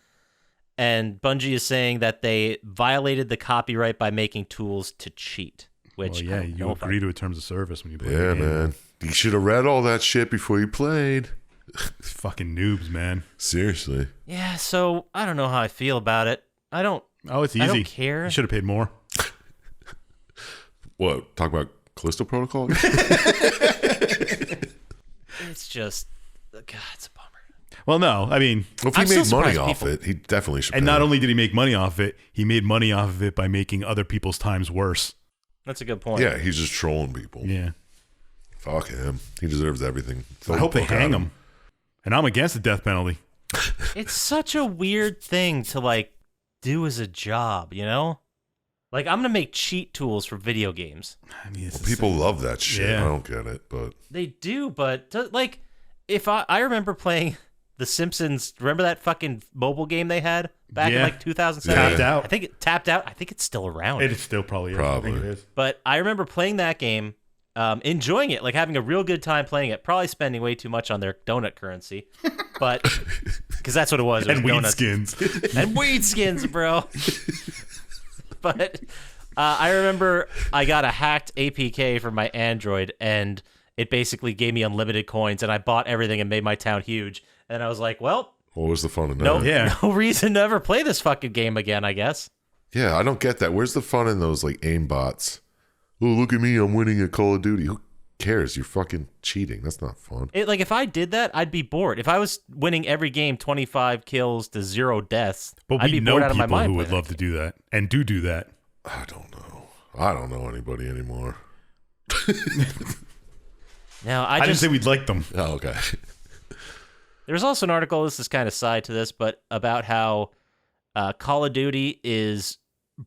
Speaker 4: and Bungie is saying that they violated the copyright by making tools to cheat. Which
Speaker 2: Well, yeah,
Speaker 4: I don't know
Speaker 2: you
Speaker 4: if I-
Speaker 2: agree to a terms of service when you play
Speaker 3: Yeah,
Speaker 2: the game.
Speaker 3: man. You should have read all that shit before you played.
Speaker 2: Fucking noobs, man.
Speaker 3: Seriously.
Speaker 4: Yeah, so I don't know how I feel about it.
Speaker 2: Oh, it's easy.
Speaker 4: I don't care.
Speaker 2: You should have paid more.
Speaker 3: What? Talk about Callisto Protocol?
Speaker 4: It's just, God, it's a bummer.
Speaker 2: Well, no, I mean,
Speaker 3: Well, if
Speaker 4: I'm
Speaker 3: he
Speaker 4: still
Speaker 3: made money
Speaker 4: surprised
Speaker 3: off
Speaker 4: people-
Speaker 3: it, he definitely should
Speaker 2: and
Speaker 3: pay
Speaker 2: not
Speaker 3: it.
Speaker 2: only did he make money off it, he made money off of it by making other people's times worse.
Speaker 4: That's a good point.
Speaker 3: Yeah, he's just trolling people.
Speaker 2: Yeah.
Speaker 3: Fuck him. He deserves everything. Throw
Speaker 2: I
Speaker 3: the
Speaker 2: hope they
Speaker 3: book at
Speaker 2: hang him. And I'm against the death penalty.
Speaker 4: It's such a weird thing to like do as a job, you know? Like I'm gonna make cheat tools for video games.
Speaker 2: I mean, it's
Speaker 3: People love that shit.
Speaker 2: Yeah.
Speaker 3: I don't get it, but
Speaker 4: They do, but like if I remember playing The Simpsons, remember that fucking mobile game they had back in
Speaker 2: Yeah.
Speaker 4: like 2007?
Speaker 2: Tapped out.
Speaker 4: I think it tapped out. I think it's still around.
Speaker 2: It still probably is.
Speaker 3: Probably.
Speaker 2: I think it is.
Speaker 4: But I remember playing that game, enjoying it, like having a real good time playing it, probably spending way too much on their donut currency. But because that's what it was. It was
Speaker 2: And weed
Speaker 4: donuts.
Speaker 2: skins.
Speaker 4: And weed skins, bro. But I remember I got a hacked APK for my Android, and it basically gave me unlimited coins, and I bought everything and made my town huge. And I was like, well,
Speaker 3: what was the fun in that?
Speaker 4: no,
Speaker 2: Yeah.
Speaker 4: no reason to ever play this fucking game again, I guess.
Speaker 3: Yeah, I don't get that. Where's the fun in those like aim bots? Oh, look at me, I'm winning at Call of Duty. Who cares? You're fucking cheating. That's not fun.
Speaker 4: Like if I did that, I'd be bored. If I was winning every game 25 kills to 0 deaths,
Speaker 2: But
Speaker 4: I'd
Speaker 2: we
Speaker 4: be
Speaker 2: know
Speaker 4: bored out of my
Speaker 2: people
Speaker 4: mind.
Speaker 2: who would
Speaker 4: playing
Speaker 2: love to do that and do that.
Speaker 3: I don't know. I don't know anybody anymore.
Speaker 4: it. Now,
Speaker 2: I didn't say we'd like them.
Speaker 3: Oh, okay.
Speaker 4: There's also an article, this is kind of side to this, but about how Call of Duty is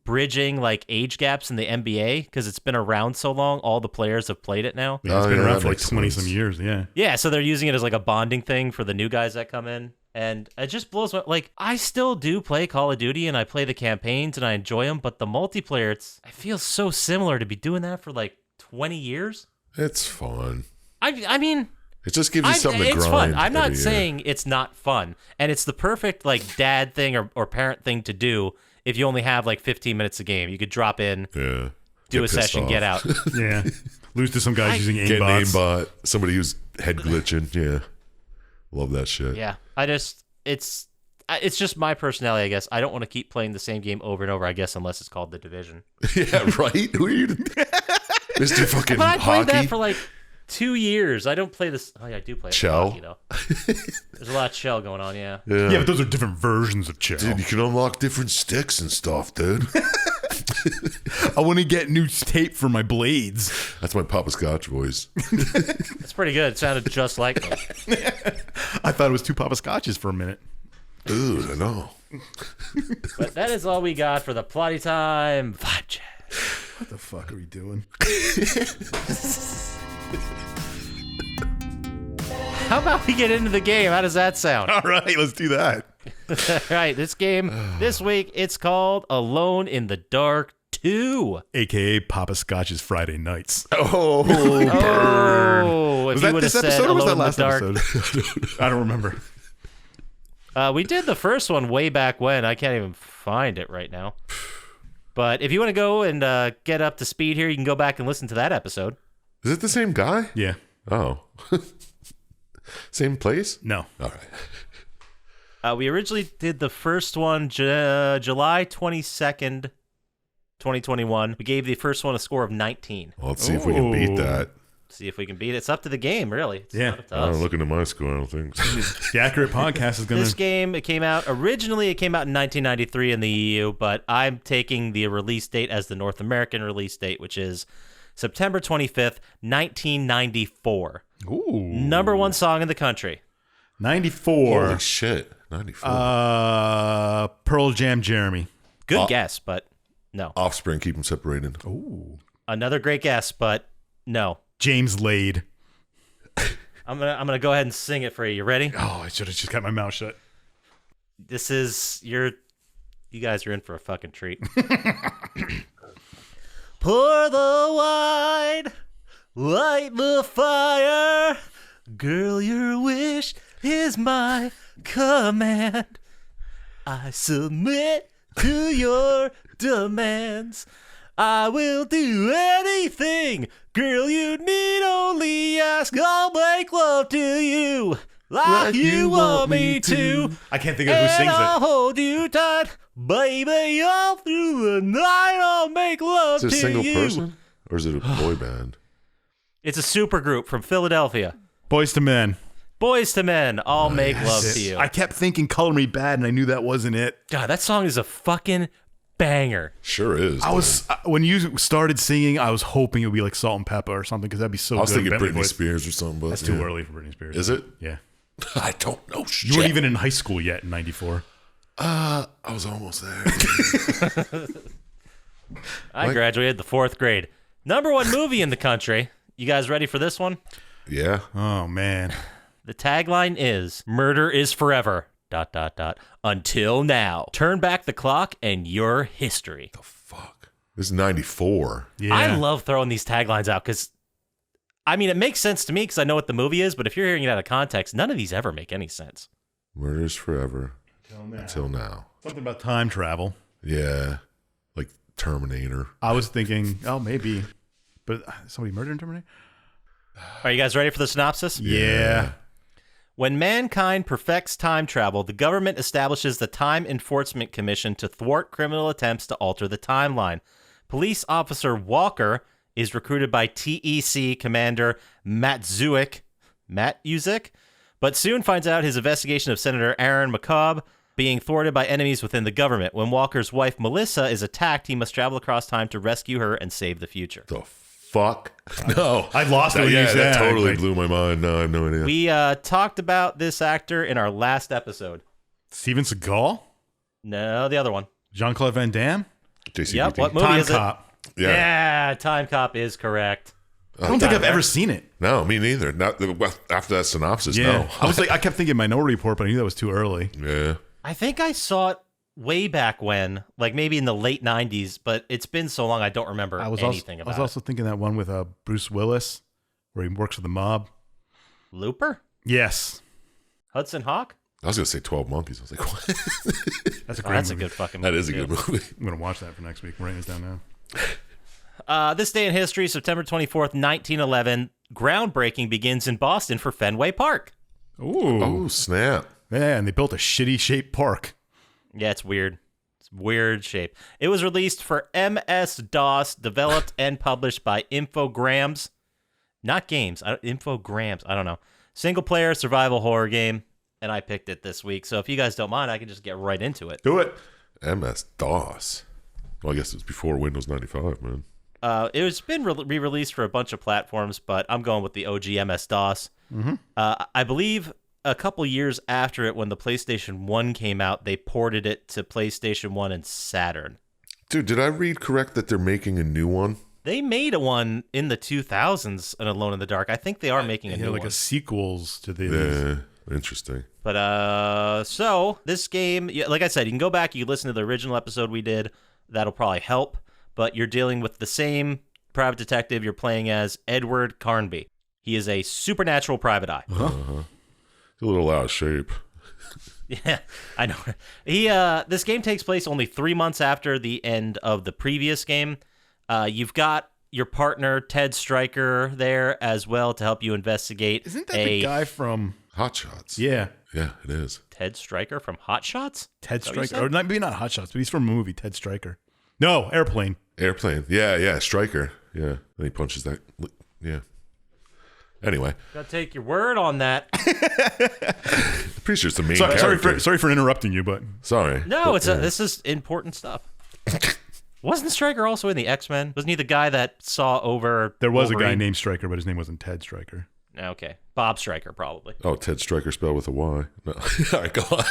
Speaker 4: bridging like age gaps in the NBA because it's been around so long. All the players have played it now.
Speaker 2: Yeah, it's
Speaker 3: Oh,
Speaker 2: been
Speaker 3: yeah,
Speaker 2: around
Speaker 3: that
Speaker 2: for like
Speaker 3: makes
Speaker 2: 20
Speaker 3: sense.
Speaker 2: some years. Yeah.
Speaker 4: Yeah, so they're using it as like a bonding thing for the new guys that come in. And it just blows my, like, I still do play Call of Duty and I play the campaigns and I enjoy them, but the multiplayer, I feel so similar to be doing that for like 20 years.
Speaker 3: It's fun.
Speaker 4: I mean,
Speaker 3: It just gives you something to
Speaker 4: it's
Speaker 3: grind.
Speaker 4: fun. I'm not
Speaker 3: every year.
Speaker 4: saying it's not fun. And it's the perfect like dad thing or parent thing to do if you only have like 15 minutes a game. You could drop in,
Speaker 3: Yeah.
Speaker 4: do
Speaker 3: Get
Speaker 4: a session,
Speaker 3: pissed
Speaker 4: get
Speaker 3: off.
Speaker 4: out.
Speaker 2: Yeah. Lose to some guys using
Speaker 3: Get an
Speaker 2: aimbots.
Speaker 3: aimbot. Somebody who's head glitching. Yeah. Love that shit.
Speaker 4: Yeah, it's just my personality, I guess. I don't want to keep playing the same game over and over, I guess, unless it's called The Division.
Speaker 3: Yeah, right? Who are you? Mr. Fucking
Speaker 4: But I played
Speaker 3: hockey?
Speaker 4: that for like 2 years. I don't play this. Oh, yeah, I do play
Speaker 3: Chell?
Speaker 4: hockey, though. There's a lot of Chell going on, yeah.
Speaker 2: Yeah, but those are different versions of chill.
Speaker 3: Dude, you can unlock different sticks and stuff, dude.
Speaker 2: I want to get new tape for my blades.
Speaker 3: That's my Poppascotch voice.
Speaker 4: It's pretty good. It sounded just like them.
Speaker 2: I thought it was two Poppascotches for a minute.
Speaker 3: Ooh, I know.
Speaker 4: But that is all we got for the Plotty Time vibe check.
Speaker 2: What the fuck are we doing?
Speaker 4: How about we get into the game? How does that sound?
Speaker 2: All right, let's do that.
Speaker 4: All right, this game this week, it's called Alone in the Dark 2.
Speaker 2: AKA Poppascotch's Friday Nights.
Speaker 3: Oh,
Speaker 4: Oh, if
Speaker 2: Was
Speaker 4: you
Speaker 2: that
Speaker 4: would have
Speaker 2: this
Speaker 4: said
Speaker 2: episode or was
Speaker 4: Alone
Speaker 2: that
Speaker 4: in
Speaker 2: last
Speaker 4: the Dark.
Speaker 2: episode? I don't remember.
Speaker 4: We did the first one way back when. I can't even find it right now. But if you want to go and get up to speed here, you can go back and listen to that episode.
Speaker 3: is it the same guy?
Speaker 2: Yeah.
Speaker 3: Oh. Same place?
Speaker 2: No.
Speaker 3: All right.
Speaker 4: We originally did the first one July 22nd, 2021. We gave the first one a score of 19.
Speaker 3: Well, let's see if we can beat that.
Speaker 4: See if we can beat it. It's up to the game, really. It's
Speaker 2: Yeah.
Speaker 4: not up to
Speaker 3: I
Speaker 4: us.
Speaker 3: don't look into my score. I don't think.
Speaker 2: The Accurate Podcast is going
Speaker 4: This
Speaker 2: to...
Speaker 4: game, it came out in 1993 in the EU, but I'm taking the release date as the North American release date, which is September 25th, 1994.
Speaker 2: Ooh.
Speaker 4: Number one song in the country.
Speaker 2: 94.
Speaker 3: Holy shit. 94.
Speaker 2: Pearl Jam Jeremy.
Speaker 4: Good guess, but no.
Speaker 3: Offspring, keep them separated.
Speaker 2: Ooh.
Speaker 4: Another great guess, but no.
Speaker 2: James Lade.
Speaker 4: I'm gonna go ahead and sing it for you. You ready?
Speaker 2: Oh, I should have just kept my mouth shut.
Speaker 4: This is you guys are in for a fucking treat. Pour the wine, light the fire. Girl, your wish is my command. I submit to your demands. I will do anything. Girl, you need only ask. I'll make love to you like you want me to.
Speaker 2: I can't think of who
Speaker 4: And
Speaker 2: sings
Speaker 4: I'll
Speaker 2: it.
Speaker 4: hold you tight, baby, all through the night. I'll make love
Speaker 3: Is it a
Speaker 4: to
Speaker 3: single
Speaker 4: you.
Speaker 3: person? Or is it a boy band?
Speaker 4: It's a super group from Philadelphia.
Speaker 2: Boys to Men.
Speaker 4: Boys to Men, I'll make love
Speaker 2: That's
Speaker 4: to
Speaker 2: it.
Speaker 4: you.
Speaker 2: I kept thinking Color Me Bad, and I knew that wasn't it.
Speaker 4: God, that song is a fucking banger.
Speaker 3: Sure is.
Speaker 2: I was when you started singing, I was hoping it would be like Salt and Pepper or something because that'd be so
Speaker 3: I was
Speaker 2: good.
Speaker 3: thinking
Speaker 2: Bentley
Speaker 3: Britney
Speaker 2: Boys.
Speaker 3: Spears or something. But
Speaker 2: That's too early for Britney Spears.
Speaker 3: Is it?
Speaker 2: Yeah.
Speaker 3: I don't know shit.
Speaker 2: You weren't even in high school yet in '94.
Speaker 3: I was almost there.
Speaker 4: I graduated the 4th grade. Number one movie in the country. You guys ready for this one?
Speaker 3: Yeah.
Speaker 2: Oh man.
Speaker 4: The tagline is "Murder is forever. ... Until now. Turn back the clock and your history."
Speaker 3: The fuck? This is 94.
Speaker 2: Yeah.
Speaker 4: I love throwing these taglines out because, I mean, it makes sense to me because I know what the movie is, but if you're hearing it out of context, none of these ever make any sense.
Speaker 3: Murders forever. Until now.
Speaker 2: Something about time travel.
Speaker 3: Yeah. Like Terminator.
Speaker 2: I was thinking, oh maybe, but somebody murdered in Terminator.
Speaker 4: Are you guys ready for the synopsis?
Speaker 2: Yeah.
Speaker 4: When mankind perfects time travel, the government establishes the Time Enforcement Commission to thwart criminal attempts to alter the timeline. Police officer Walker is recruited by TEC commander Matt Usyk, but soon finds out his investigation of Senator Aaron McCobb being thwarted by enemies within the government. When Walker's wife Melissa is attacked, he must travel across time to rescue her and save the future.
Speaker 3: The fuck? No.
Speaker 2: I lost it when
Speaker 3: yeah,
Speaker 2: you said
Speaker 3: that totally
Speaker 2: like,
Speaker 3: blew my mind. No, I have no idea.
Speaker 4: We talked about this actor in our last episode.
Speaker 2: Steven Seagal,
Speaker 4: No, the other one.
Speaker 2: Jean-Claude Van Damme,
Speaker 3: JCVD.
Speaker 4: Yep, what movie
Speaker 2: Time
Speaker 4: is
Speaker 2: Cop.
Speaker 3: Yeah.
Speaker 4: Yeah, Time Cop is correct.
Speaker 2: I don't think I've ever seen it.
Speaker 3: No, me neither. Not after that synopsis.
Speaker 2: Yeah,
Speaker 3: No.
Speaker 2: I was like, I kept thinking Minority Report, but I knew that was too early.
Speaker 3: Yeah.
Speaker 4: I think I saw it way back when, like maybe in the late 90s, but it's been so long I don't remember anything
Speaker 2: I
Speaker 4: about
Speaker 2: was also thinking that one with Bruce Willis, where he works with the mob.
Speaker 4: it. Looper?
Speaker 2: Yes,
Speaker 4: Hudson Hawk?
Speaker 3: I was going to say 12 Monkeys. I was like, what?
Speaker 2: that's a
Speaker 4: Oh,
Speaker 2: great
Speaker 4: that's
Speaker 2: movie.
Speaker 4: a good fucking movie.
Speaker 3: That is a
Speaker 4: too.
Speaker 3: good movie.
Speaker 2: I'm gonna watch that for next week. I'm writing this down now.
Speaker 4: This day in history, September 24th, 1911, groundbreaking begins in Boston for Fenway Park.
Speaker 2: Ooh,
Speaker 3: Oh, snap.
Speaker 2: yeah, and they built a shitty shaped park.
Speaker 4: Yeah, it's weird. It's weird shape. It was released for MS-DOS, developed and published by Infogrames. Not games, Infogrames. I don't know. Single player survival horror game, and I picked it this week. So if you guys don't mind, I can just get right into it.
Speaker 2: Do it.
Speaker 3: MS-DOS. Well, I guess it's before Windows 95, man.
Speaker 4: It was been re-released for a bunch of platforms, but I'm going with the OG MS-DOS.
Speaker 2: Mm-hmm.
Speaker 4: I believe a couple years after it, when the PlayStation 1 came out, they ported it to PlayStation 1 and Saturn.
Speaker 3: Dude, did I read correct that they're making a new one?
Speaker 4: They made one in the 2000s, an Alone in the Dark. I think they are making a new
Speaker 2: like
Speaker 4: one.
Speaker 2: a sequels to these.
Speaker 3: Yeah, interesting.
Speaker 4: But so this game, like I said, you can go back, you listen to the original episode we did. That'll probably help. But you're dealing with the same private detective. You're playing as Edward Carnby. He is a supernatural private eye.
Speaker 3: Uh-huh. A little out of shape.
Speaker 4: Yeah, I know. This game takes place only 3 months after the end of the previous game. You've got your partner, Ted Stryker, there as well to help you investigate.
Speaker 2: Isn't that the guy from
Speaker 3: Hot Shots?
Speaker 2: Yeah.
Speaker 3: Yeah, it is.
Speaker 4: Ted Stryker from Hot Shots?
Speaker 2: Ted Stryker. Or maybe not Hot Shots, but he's from a movie, Ted Stryker. No, Airplane.
Speaker 3: Airplane. Yeah, Stryker. Yeah. And he punches that. Yeah. Anyway.
Speaker 4: Gotta take your word on that.
Speaker 3: I'm pretty sure it's the main
Speaker 2: Sorry
Speaker 3: character.
Speaker 2: for interrupting you, but
Speaker 3: Sorry.
Speaker 4: No, this is important stuff. Wasn't Stryker also in the X-Men? Wasn't he the guy that saw over
Speaker 2: there was
Speaker 4: Wolverine?
Speaker 2: a guy named Stryker, but his name wasn't Ted Stryker.
Speaker 4: Okay. Bob Stryker, probably.
Speaker 3: Oh, Ted Stryker spelled with a Y. No. All right, go on.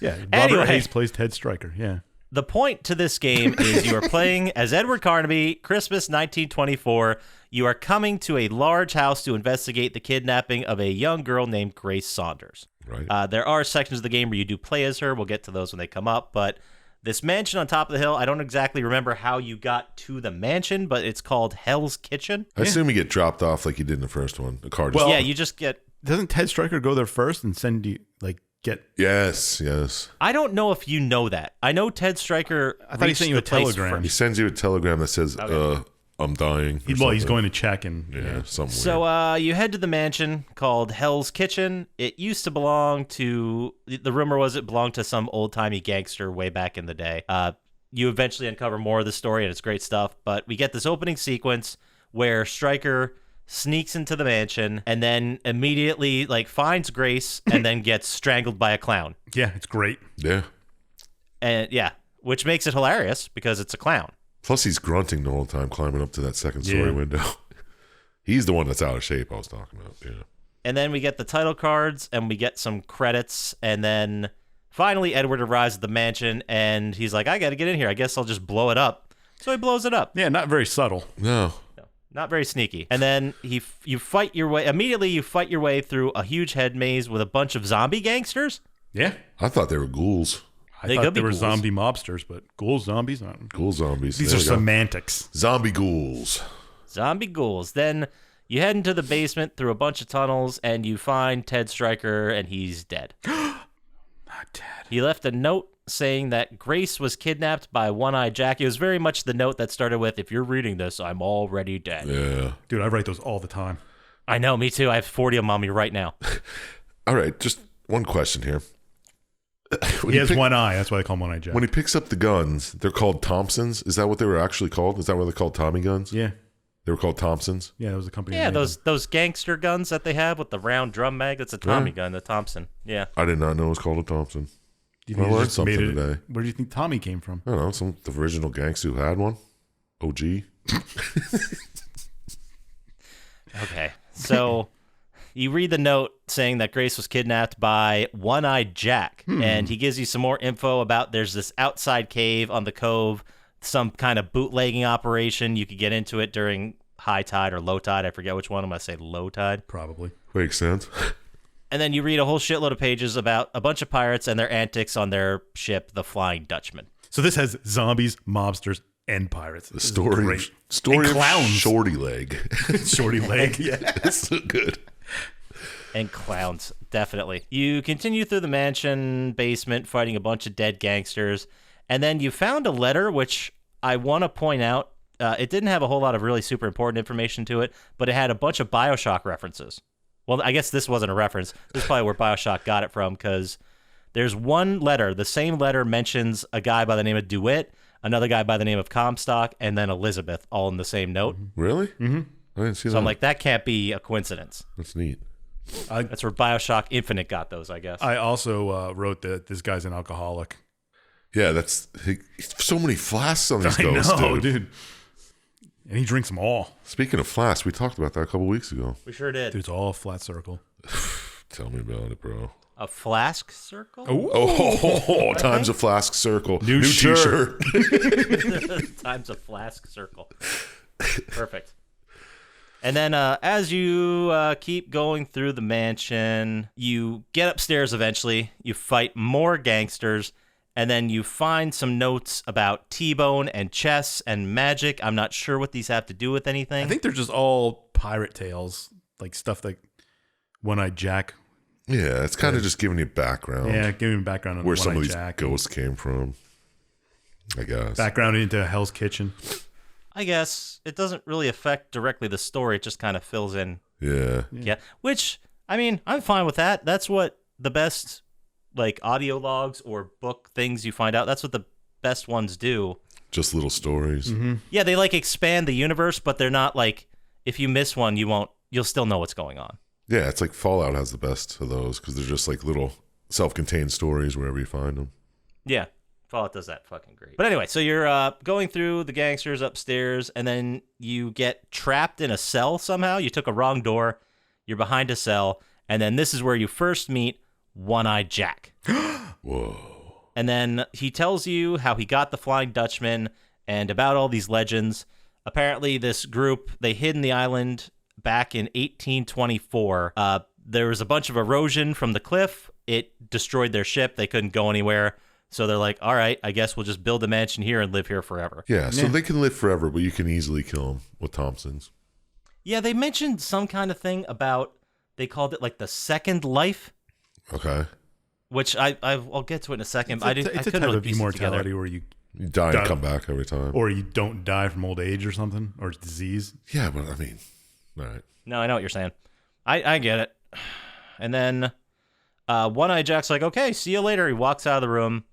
Speaker 2: Yeah, Robert
Speaker 4: Anyway.
Speaker 2: Hayes plays Ted Stryker, yeah.
Speaker 4: The point to this game is you are playing as Edward Carnaby, Christmas 1924. You are coming to a large house to investigate the kidnapping of a young girl named Grace Saunders.
Speaker 3: Right.
Speaker 4: There are sections of the game where you do play as her. We'll get to those when they come up. But this mansion on top of the hill, I don't exactly remember how you got to the mansion, but it's called Hell's Kitchen.
Speaker 3: I assume you get dropped off like you did in the first one. A car just...
Speaker 2: Well-
Speaker 4: Yeah, you just get...
Speaker 2: Doesn't Ted Stryker go there first and send you, get...
Speaker 3: Yes.
Speaker 4: I don't know if you know that. I know Ted Stryker.
Speaker 2: I thought he sent you a telegram.
Speaker 3: He sends you a telegram that says, I'm dying.
Speaker 2: He's going to check and...
Speaker 3: Yeah, somewhere.
Speaker 4: So you head to the mansion called Hell's Kitchen. It used to belong to... The rumor was it belonged to some old-timey gangster way back in the day. You eventually uncover more of the story, and it's great stuff. But we get this opening sequence where Stryker sneaks into the mansion and then immediately finds Grace and then gets strangled by a clown.
Speaker 2: Yeah, it's great.
Speaker 3: Yeah.
Speaker 4: And which makes it hilarious because it's a clown.
Speaker 3: Plus, he's grunting the whole time climbing up to that second-story window. He's the one that's out of shape I was talking about, yeah.
Speaker 4: And then we get the title cards and we get some credits. And then finally, Edward arrives at the mansion and he's like, I got to get in here. I guess I'll just blow it up. So he blows it up.
Speaker 2: Yeah, not very subtle.
Speaker 3: No.
Speaker 4: Not very sneaky. And then you fight your way through a huge head maze with a bunch of zombie gangsters.
Speaker 2: Yeah.
Speaker 3: I thought they were ghouls.
Speaker 4: They
Speaker 2: I
Speaker 4: could
Speaker 2: thought
Speaker 4: be
Speaker 2: they were
Speaker 4: ghouls.
Speaker 2: zombie mobsters, but ghouls, zombies?
Speaker 3: Ghoul zombies.
Speaker 2: These
Speaker 3: There
Speaker 2: are
Speaker 3: we go.
Speaker 2: semantics.
Speaker 3: Zombie ghouls.
Speaker 4: Zombie ghouls. Then you head into the basement through a bunch of tunnels and you find Ted Stryker and he's dead.
Speaker 2: Not dead.
Speaker 4: He left a note saying that Grace was kidnapped by One-Eyed Jack. It was very much the note that started with, if you're reading this, I'm already dead.
Speaker 3: Yeah.
Speaker 2: Dude, I write those all the time.
Speaker 4: I know, me too. I have 40 of them on me right now.
Speaker 3: All right, just one question here.
Speaker 2: He has one eye. That's why they call him One-Eyed Jack.
Speaker 3: When he picks up the guns, they're called Thompsons. Is that what they were actually called? Is that what they're called, Tommy guns?
Speaker 2: Yeah.
Speaker 3: They were called Thompsons?
Speaker 2: Yeah, that was the company.
Speaker 4: Yeah,
Speaker 2: that made
Speaker 4: those gangster guns that they have with the round drum mag. That's a Tommy gun, the Thompson. Yeah.
Speaker 3: I did not know it was called a Thompson.
Speaker 2: Do you think
Speaker 3: I
Speaker 2: they
Speaker 3: learned
Speaker 2: just
Speaker 3: something
Speaker 2: made it-
Speaker 3: today.
Speaker 2: Where do you think Tommy came from?
Speaker 3: I don't know, the original gangster who had one. OG.
Speaker 4: Okay. So you read the note saying that Grace was kidnapped by One-Eyed Jack, and he gives you some more info about there's this outside cave on the cove, some kind of bootlegging operation. You could get into it during high tide or low tide. I forget which one. I'm going to say low tide.
Speaker 2: Probably.
Speaker 3: Makes sense.
Speaker 4: And then you read a whole shitload of pages about a bunch of pirates and their antics on their ship, the Flying Dutchman.
Speaker 2: So this has zombies, mobsters, and pirates.
Speaker 3: The
Speaker 2: This is
Speaker 3: story
Speaker 2: great.
Speaker 3: story
Speaker 2: And
Speaker 3: of
Speaker 2: clowns.
Speaker 3: Shorty Leg.
Speaker 2: Shorty leg.
Speaker 3: Yeah, it's so good.
Speaker 4: And clowns, definitely. You continue through the mansion basement fighting a bunch of dead gangsters. And then you found a letter, which I want to point out. It didn't have a whole lot of really super important information to it, but it had a bunch of Bioshock references. Well, I guess this wasn't a reference. This is probably where Bioshock got it from, because there's one letter. The same letter mentions a guy by the name of DeWitt, another guy by the name of Comstock, and then Elizabeth, all in the same note.
Speaker 3: Really? Mm-hmm. I didn't see that.
Speaker 4: So I'm like, that can't be a coincidence.
Speaker 3: That's neat.
Speaker 4: That's where Bioshock Infinite got those, I guess.
Speaker 2: I also wrote that this guy's an alcoholic.
Speaker 3: Yeah, so many flasks on these
Speaker 2: I
Speaker 3: ghosts,
Speaker 2: know,
Speaker 3: dude.
Speaker 2: dude. And he drinks them all.
Speaker 3: Speaking of flasks, we talked about that a couple weeks ago.
Speaker 4: We sure did.
Speaker 2: Dude, it's all a flat circle.
Speaker 3: Tell me about it, bro.
Speaker 4: A flask circle?
Speaker 3: Oh, times a flask circle.
Speaker 2: New shirt.
Speaker 3: T-shirt.
Speaker 4: Times a flask circle. Perfect. And then as you keep going through the mansion, you get upstairs eventually. You fight more gangsters. And then you find some notes about T-Bone and chess and magic. I'm not sure what these have to do with anything.
Speaker 2: I think they're just all pirate tales, like stuff like One-Eyed Jack.
Speaker 3: Yeah, it's kind of just giving you background.
Speaker 2: Yeah, giving him background on
Speaker 3: Where some of
Speaker 2: One-Eyed
Speaker 3: these
Speaker 2: Jack.
Speaker 3: ghosts came from, I guess.
Speaker 2: Background into Hell's Kitchen.
Speaker 4: I guess it doesn't really affect directly the story. It just kind of fills in.
Speaker 3: Yeah.
Speaker 4: Yeah. Which, I mean, I'm fine with that. That's what the best, like, audio logs or book things you find out. That's what the best ones do.
Speaker 3: Just little stories.
Speaker 2: Mm-hmm.
Speaker 4: Yeah, they, like, expand the universe, but they're not, like, if you miss one, you'll still know what's going on.
Speaker 3: Yeah, it's like Fallout has the best of those because they're just like little self-contained stories wherever you find them.
Speaker 4: Yeah. Fallout does that fucking great. But anyway, so you're going through the gangsters upstairs, and then you get trapped in a cell somehow. You took a wrong door. You're behind a cell, and then this is where you first meet One-Eyed Jack.
Speaker 3: Whoa.
Speaker 4: And then he tells you how he got the Flying Dutchman and about all these legends. Apparently, this group, they hid in the island back in 1824. There was a bunch of erosion from the cliff. It destroyed their ship. They couldn't go anywhere. So they're like, all right, I guess we'll just build a mansion here and live here forever.
Speaker 3: Yeah, so they can live forever, but you can easily kill them with Thompsons.
Speaker 4: Yeah, they mentioned some kind of thing about, they called it like the second life,
Speaker 3: Okay.
Speaker 4: which I'll get to it in a second. I
Speaker 2: It's a
Speaker 4: couldn't
Speaker 2: type
Speaker 4: really
Speaker 2: of
Speaker 4: piece it together.
Speaker 2: immortality where you
Speaker 3: You die and
Speaker 2: Die.
Speaker 3: come back every time.
Speaker 2: or you don't die from old age or something or disease.
Speaker 3: Yeah, but I mean, all right.
Speaker 4: No, I know what you're saying. I get it. And then One-Eyed Jack's like, okay, see you later. He walks out of the room,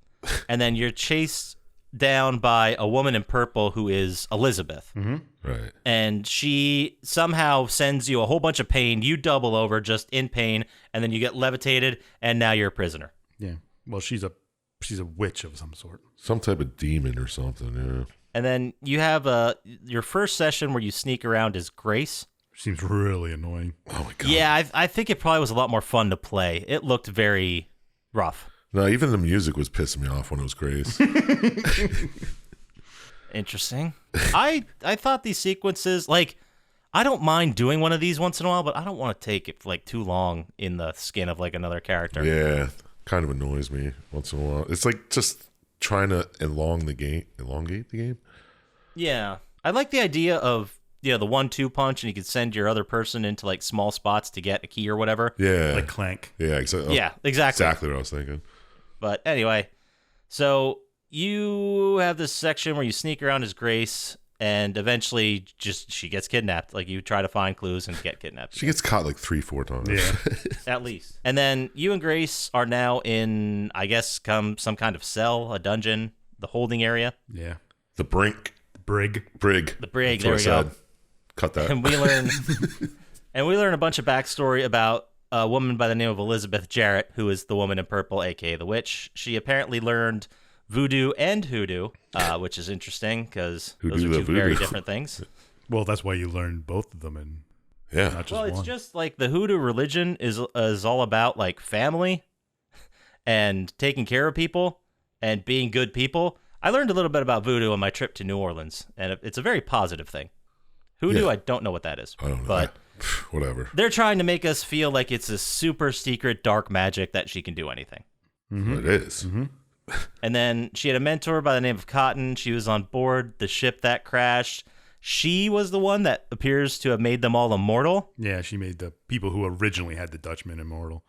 Speaker 4: and then you're chased down by a woman in purple who is Elizabeth.
Speaker 2: Mm-hmm.
Speaker 3: Right.
Speaker 4: And she somehow sends you a whole bunch of pain. You double over just in pain, and then you get levitated, and now you're a prisoner.
Speaker 2: Yeah. Well, she's a witch of some sort.
Speaker 3: Some type of demon or something, yeah.
Speaker 4: And then you have your first session where you sneak around is Grace.
Speaker 2: Seems really annoying.
Speaker 3: Oh my God.
Speaker 4: Yeah, I think it probably was a lot more fun to play. It looked very rough.
Speaker 3: No, even the music was pissing me off when it was Grace.
Speaker 4: Interesting. I thought these sequences, like, I don't mind doing one of these once in a while, but I don't want to take it like too long in the skin of like another character.
Speaker 3: Yeah, kind of annoys me once in a while. It's like just trying to elongate the game.
Speaker 4: Yeah. I like the idea of, the 1-2 punch, and you could send your other person into like small spots to get a key or whatever.
Speaker 3: Yeah.
Speaker 2: Like Clank.
Speaker 3: Yeah, exactly.
Speaker 4: Yeah, exactly.
Speaker 3: Exactly what I was thinking.
Speaker 4: But anyway, so you have this section where you sneak around as Grace, and eventually just she gets kidnapped. Like, you try to find clues and get kidnapped.
Speaker 3: She gets caught like 3-4 times.
Speaker 2: Yeah.
Speaker 4: At least. And then you and Grace are now in, I guess, some kind of cell, a dungeon, the holding area.
Speaker 2: Yeah.
Speaker 3: The Brink.
Speaker 2: Brig.
Speaker 3: Brig.
Speaker 4: The Brig,
Speaker 3: That's
Speaker 4: there
Speaker 3: what
Speaker 4: we
Speaker 3: I
Speaker 4: go.
Speaker 3: said. Cut that.
Speaker 4: And we learn a bunch of backstory about a woman by the name of Elizabeth Jarrett, who is the woman in purple, aka the witch. She apparently learned voodoo and hoodoo, which is interesting because those
Speaker 3: Hoodoo
Speaker 4: are
Speaker 3: the
Speaker 4: two very
Speaker 3: voodoo.
Speaker 4: different things.
Speaker 2: Well, that's why you learn both of them and
Speaker 3: Yeah.
Speaker 2: not just
Speaker 4: Well,
Speaker 2: one.
Speaker 4: it's just like the hoodoo religion is all about like family and taking care of people and being good people. I learned a little bit about voodoo on my trip to New Orleans, and it's a very positive thing. Hoodoo,
Speaker 3: Yeah.
Speaker 4: I don't know what that is.
Speaker 3: I don't know.
Speaker 4: But
Speaker 3: Whatever.
Speaker 4: they're trying to make us feel like it's a super secret dark magic that she can do anything.
Speaker 2: Mm-hmm.
Speaker 3: It is.
Speaker 2: Mm-hmm.
Speaker 4: And then she had a mentor by the name of Cotton. She was on board the ship that crashed. She was the one that appears to have made them all immortal.
Speaker 2: Yeah, she made the people who originally had the Dutchman immortal.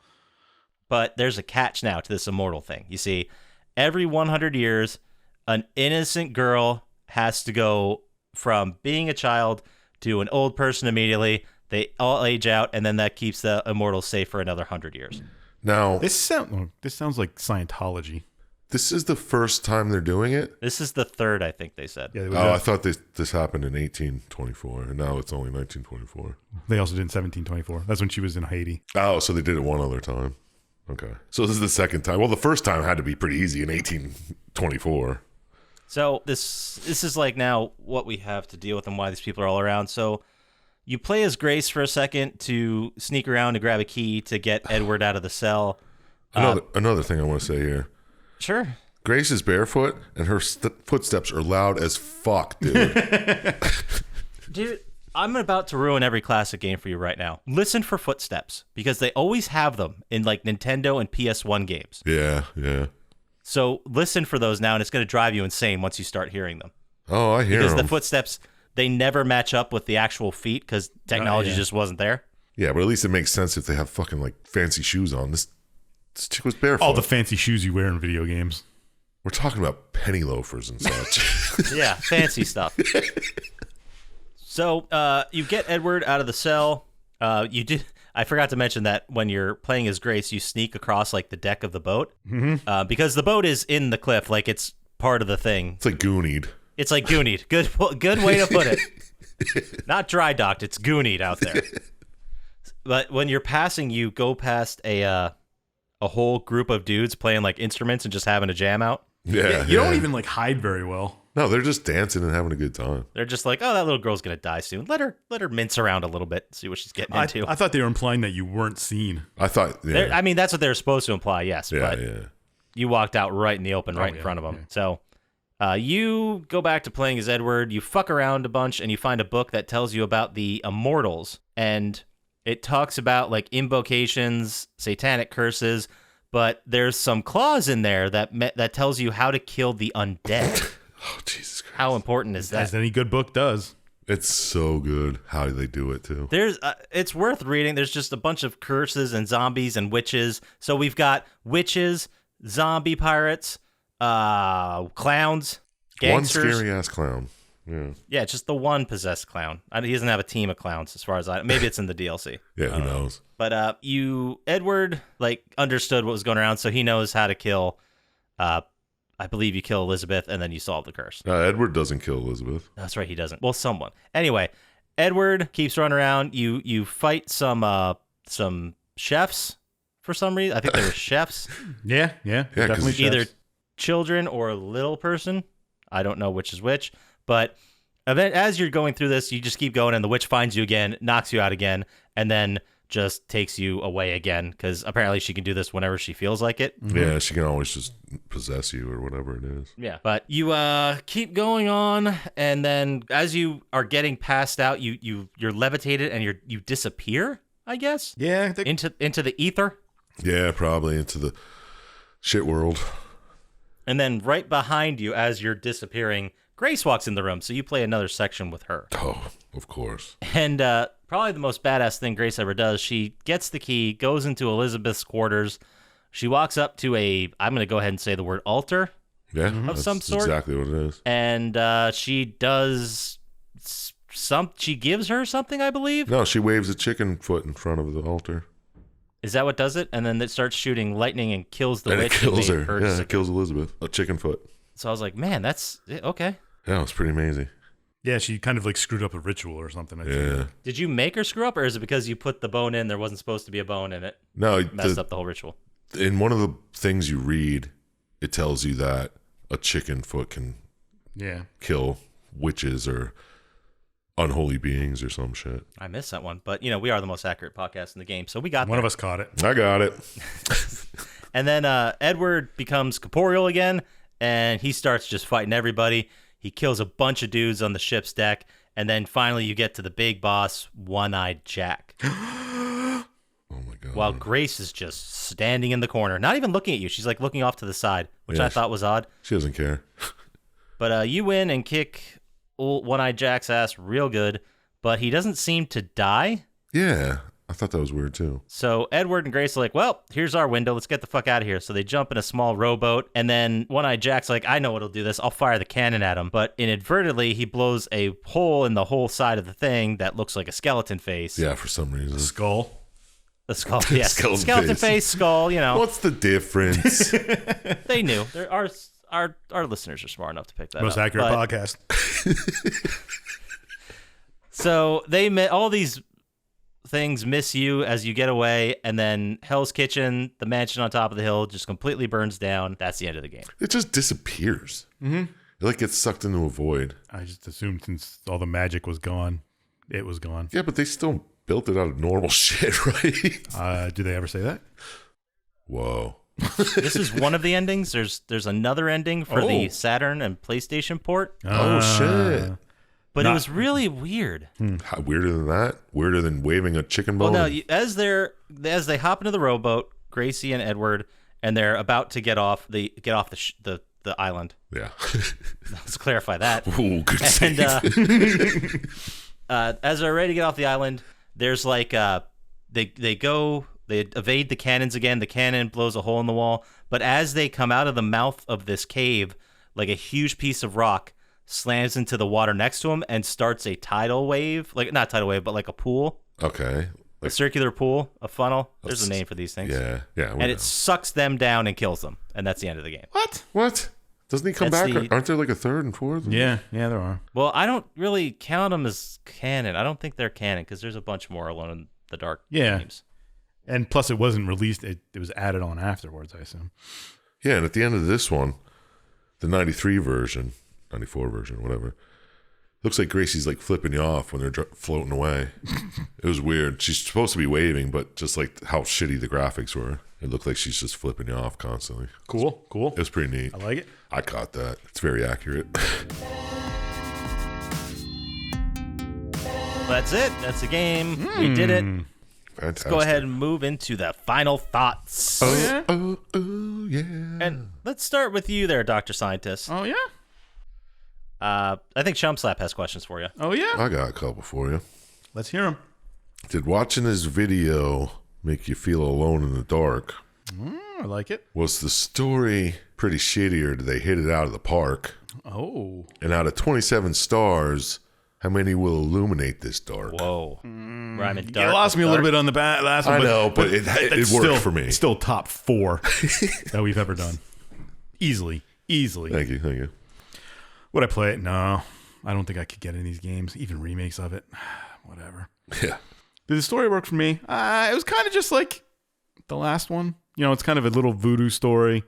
Speaker 4: But there's a catch now to this immortal thing. You see, every 100 years, an innocent girl has to go from being a child to an old person immediately. They all age out, and then that keeps the immortals safe for another 100 years.
Speaker 3: Now,
Speaker 2: This sounds like Scientology.
Speaker 3: this is the first time they're doing it.
Speaker 4: This is the third, I think they said.
Speaker 2: Yeah,
Speaker 3: Oh, I thought this happened in 1824, and now it's only 1924.
Speaker 2: they also did in 1724. That's when she was in Haiti.
Speaker 3: Oh, so they did it one other time. Okay. So this is the second time. Well, the first time had to be pretty easy in 1824.
Speaker 4: So this is like now what we have to deal with and why these people are all around. So you play as Grace for a second to sneak around to grab a key to get Edward out of the cell.
Speaker 3: Another thing I want to say here.
Speaker 4: Sure.
Speaker 3: Grace is barefoot, and her footsteps are loud as fuck, dude.
Speaker 4: Dude, I'm about to ruin every classic game for you right now. Listen for footsteps, because they always have them in like Nintendo and PS1 games.
Speaker 3: Yeah.
Speaker 4: So listen for those now, and it's going to drive you insane once you start hearing them.
Speaker 3: Oh, I hear them.
Speaker 4: Because the footsteps, they never match up with the actual feet because technology just wasn't there.
Speaker 3: Yeah, but at least it makes sense if they have fucking like fancy shoes on. This chick was barefoot.
Speaker 2: All the fancy shoes you wear in video games.
Speaker 3: We're talking about penny loafers and such.
Speaker 4: Yeah, fancy stuff. So you get Edward out of the cell. I forgot to mention that when you're playing as Grace, you sneak across like the deck of the boat because the boat is in the cliff, like it's part of the thing.
Speaker 3: It's like Goonied.
Speaker 4: It's like Goonied. Good way to put it. Not dry docked. It's Goonied out there. But when you're passing, you go past a whole group of dudes playing like instruments and just having a jam out.
Speaker 3: Yeah,
Speaker 2: You don't even like hide very well.
Speaker 3: No, they're just dancing and having a good time.
Speaker 4: They're just like, oh, that little girl's gonna die soon. Let her mince around a little bit, see what she's getting into.
Speaker 2: I thought they were implying that you weren't seen.
Speaker 3: I thought, yeah.
Speaker 4: I mean, that's what they're supposed to imply, yes.
Speaker 3: Yeah,
Speaker 4: but
Speaker 3: yeah.
Speaker 4: you walked out right in the open, right in front of them.
Speaker 2: Yeah.
Speaker 4: So you go back to playing as Edward. You fuck around a bunch, and you find a book that tells you about the Immortals, and it talks about like invocations, satanic curses, but there's some clause in there that tells you how to kill the undead.
Speaker 3: Oh, Jesus Christ.
Speaker 4: How important is that?
Speaker 2: As any good book does.
Speaker 3: It's so good how they do it, too.
Speaker 4: There's it's worth reading. There's just a bunch of curses and zombies and witches. So we've got witches, zombie pirates, clowns, gangsters.
Speaker 3: One scary-ass clown.
Speaker 4: Yeah, just the one possessed clown. He doesn't have a team of clowns as far as maybe it's in the DLC.
Speaker 3: Yeah, who knows?
Speaker 4: But Edward, like, understood what was going around, so he knows how to kill, I believe you kill Elizabeth, and then you solve the curse.
Speaker 3: Edward doesn't kill Elizabeth.
Speaker 4: That's right, he doesn't. Well, someone. Anyway, Edward keeps running around. You fight some chefs for some reason. I think they were chefs.
Speaker 2: Yeah, definitely
Speaker 4: Either
Speaker 2: chefs.
Speaker 4: children or a little person. I don't know which is which. But as you're going through this, you just keep going, and the witch finds you again, knocks you out again, and then just takes you away again, because apparently she can do this whenever she feels like it.
Speaker 3: Mm-hmm. Yeah, she can always just possess you or whatever it is.
Speaker 4: Yeah, but you keep going on, and then as you are getting passed out, you're levitated and you disappear, I guess.
Speaker 2: Yeah,
Speaker 4: into the ether.
Speaker 3: Yeah, probably into the shit world.
Speaker 4: And then right behind you, as you're disappearing, Grace walks in the room, so you play another section with her.
Speaker 3: Oh, of course.
Speaker 4: And probably the most badass thing Grace ever does, she gets the key, goes into Elizabeth's quarters. She walks up to I'm going to go ahead and say the word altar.
Speaker 3: Yeah,
Speaker 4: of some sort.
Speaker 3: Exactly what it is.
Speaker 4: And she does she gives her something, I believe.
Speaker 3: No, she waves a chicken foot in front of the altar.
Speaker 4: Is that what does it? And then it starts shooting lightning and kills the
Speaker 3: and
Speaker 4: witch.
Speaker 3: It kills
Speaker 4: and
Speaker 3: her. Yeah, it kills Elizabeth. A chicken foot.
Speaker 4: So I was like, man, that's okay.
Speaker 3: Yeah, it was pretty amazing.
Speaker 2: Yeah, she kind of like screwed up a ritual or something. I think.
Speaker 3: Yeah.
Speaker 4: Did you make her screw up, or is it because you put the bone in, there wasn't supposed to be a bone in it?
Speaker 3: No,
Speaker 4: messed up the whole ritual.
Speaker 3: In one of the things you read, it tells you that a chicken foot can kill witches or unholy beings or some shit.
Speaker 4: I missed that one, but we are the most accurate podcast in the game, so we got
Speaker 2: one of us caught it.
Speaker 3: I got it.
Speaker 4: And then Edward becomes corporeal again, and he starts just fighting everybody. He kills a bunch of dudes on the ship's deck, and then finally you get to the big boss, One-Eyed Jack.
Speaker 3: Oh my god!
Speaker 4: While Grace is just standing in the corner, not even looking at you. She's like looking off to the side, which I thought was odd.
Speaker 3: She doesn't care.
Speaker 4: But you win and kick old One-Eyed Jack's ass real good, but he doesn't seem to die.
Speaker 3: Yeah, I thought that was weird too.
Speaker 4: So Edward and Grace are like, well, here's our window. Let's get the fuck out of here. So they jump in a small rowboat, and then One-Eyed Jack's like, I know what'll do this. I'll fire the cannon at him. But inadvertently, he blows a hole in the whole side of the thing that looks like a skeleton face.
Speaker 3: Yeah, for some reason.
Speaker 2: Skull.
Speaker 4: The skull, yes. Skeleton face, skull,
Speaker 3: What's the difference?
Speaker 4: They knew. Our listeners are smart enough to pick that
Speaker 2: Most
Speaker 4: up.
Speaker 2: accurate podcast.
Speaker 4: So they met all these things miss you as you get away, and then Hell's Kitchen, the mansion on top of the hill, just completely burns down. That's the end of the game.
Speaker 3: It just disappears. Mm-hmm. It like gets sucked into a void.
Speaker 2: I just assumed since all the magic was gone, it was gone.
Speaker 3: Yeah, but they still built it out of normal shit, right?
Speaker 2: Do they ever say that?
Speaker 3: Whoa.
Speaker 4: This is one of the endings. There's another ending for the Saturn and PlayStation port.
Speaker 3: Oh, shit.
Speaker 4: But it was really weird.
Speaker 3: How weirder than that? Weirder than waving a chicken bone?
Speaker 4: Well, no, as they hop into the rowboat, Gracie and Edward, and they're about to get off the island.
Speaker 3: Yeah.
Speaker 4: Let's clarify that.
Speaker 3: Ooh, good
Speaker 4: And as they're ready to get off the island, there's like they evade the cannons again. The cannon blows a hole in the wall, but as they come out of the mouth of this cave, like a huge piece of rock slams into the water next to them and starts a tidal wave, like not tidal wave, but like a pool.
Speaker 3: Okay.
Speaker 4: A circular pool, a funnel. There's a name for these things.
Speaker 3: Yeah.
Speaker 4: And it sucks them down and kills them, and that's the end of the game.
Speaker 3: What? Doesn't he come
Speaker 4: That's
Speaker 3: back? Aren't there like a third and fourth?
Speaker 2: Yeah, there are.
Speaker 4: Well, I don't really count them as canon. I don't think they're canon because there's a bunch more Alone in the Dark games.
Speaker 2: And plus, it wasn't released. It was added on afterwards, I assume.
Speaker 3: Yeah, and at the end of this one, the 93 version, 94 version, whatever, looks like Gracie's like flipping you off when they're floating away. It was weird. She's supposed to be waving, but just like how shitty the graphics were, it looked like she's just flipping you off constantly.
Speaker 2: Cool.
Speaker 3: It was pretty neat.
Speaker 2: I like it.
Speaker 3: I caught that. It's very accurate.
Speaker 4: That's it. That's the game. We did it.
Speaker 3: Fantastic.
Speaker 4: Let's go ahead and move into the final thoughts.
Speaker 2: yeah?
Speaker 3: Oh, yeah.
Speaker 4: And let's start with you there, Dr. Syintist.
Speaker 2: Oh, yeah?
Speaker 4: I think Chump Slap has questions for you.
Speaker 2: Oh, yeah?
Speaker 3: I got a couple for you.
Speaker 2: Let's hear them.
Speaker 3: Did watching this video make you feel alone in the dark?
Speaker 2: I like it.
Speaker 3: Was the story pretty shitty, or did they hit it out of the park?
Speaker 2: Oh.
Speaker 3: And out of 27 stars, how many will illuminate this dark?
Speaker 4: Whoa. Rhyming dark.
Speaker 2: You lost me a little bit on the last one.
Speaker 3: I know, but it
Speaker 2: it's
Speaker 3: worked
Speaker 2: still,
Speaker 3: for me.
Speaker 2: It's still top 4 that we've ever done. Easily.
Speaker 3: Thank you.
Speaker 2: Would I play it? No. I don't think I could get in these games, even remakes of it. Whatever.
Speaker 3: Yeah.
Speaker 2: Did the story work for me? It was kind of just like the last one. You know, it's kind of a little voodoo story.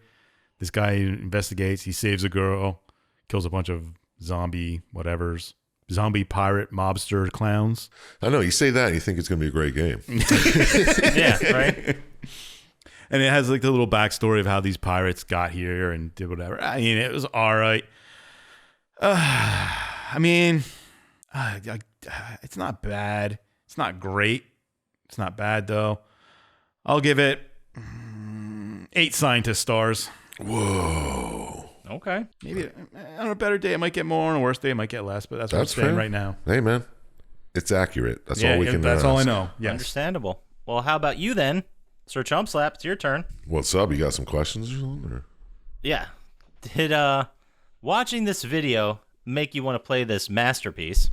Speaker 2: This guy investigates. He saves a girl, kills a bunch of zombie pirate mobster clowns.
Speaker 3: I know, you say that and you think it's going to be a great game.
Speaker 4: Yeah, right?
Speaker 2: And it has like the little backstory of how these pirates got here and did whatever. I mean, it was all right. It's not bad. It's not great. It's not bad, though. I'll give it 8 Syintist stars.
Speaker 3: Whoa.
Speaker 4: Okay.
Speaker 2: Maybe on a better day, it might get more. On a worse day, it might get less. But that's what I'm saying
Speaker 3: fair.
Speaker 2: right now.
Speaker 3: Hey, man. It's accurate. That's all we can
Speaker 2: That's
Speaker 3: ask.
Speaker 2: all I know. Yes.
Speaker 4: Understandable. Well, how about you then, Sir Chump Slap? It's your turn.
Speaker 3: What's up? You got some questions or something? Or?
Speaker 4: Yeah. Did watching this video make you want to play this masterpiece?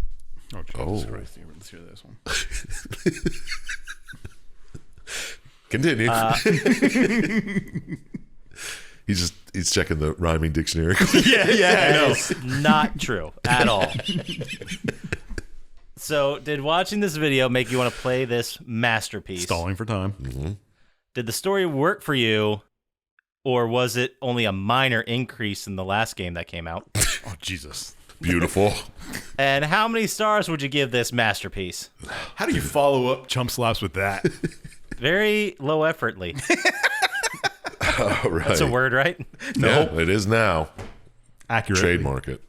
Speaker 2: Oh, Jesus Christ. Let's hear this one.
Speaker 3: Continue. He's checking the rhyming dictionary.
Speaker 2: yeah, I know.
Speaker 4: That is not true at all. So, did watching this video make you want to play this masterpiece?
Speaker 2: Stalling for time.
Speaker 3: Mm-hmm.
Speaker 4: Did the story work for you, or was it only a minor increase in the last game that came out?
Speaker 2: Oh, Jesus.
Speaker 3: Beautiful.
Speaker 4: And how many stars would you give this masterpiece?
Speaker 2: How do you follow up Chump Slaps with that?
Speaker 4: Very low effortly.
Speaker 3: All right.
Speaker 4: That's a word, right?
Speaker 2: No.
Speaker 3: Yeah, it is now.
Speaker 2: Accurate.
Speaker 3: Trademark it.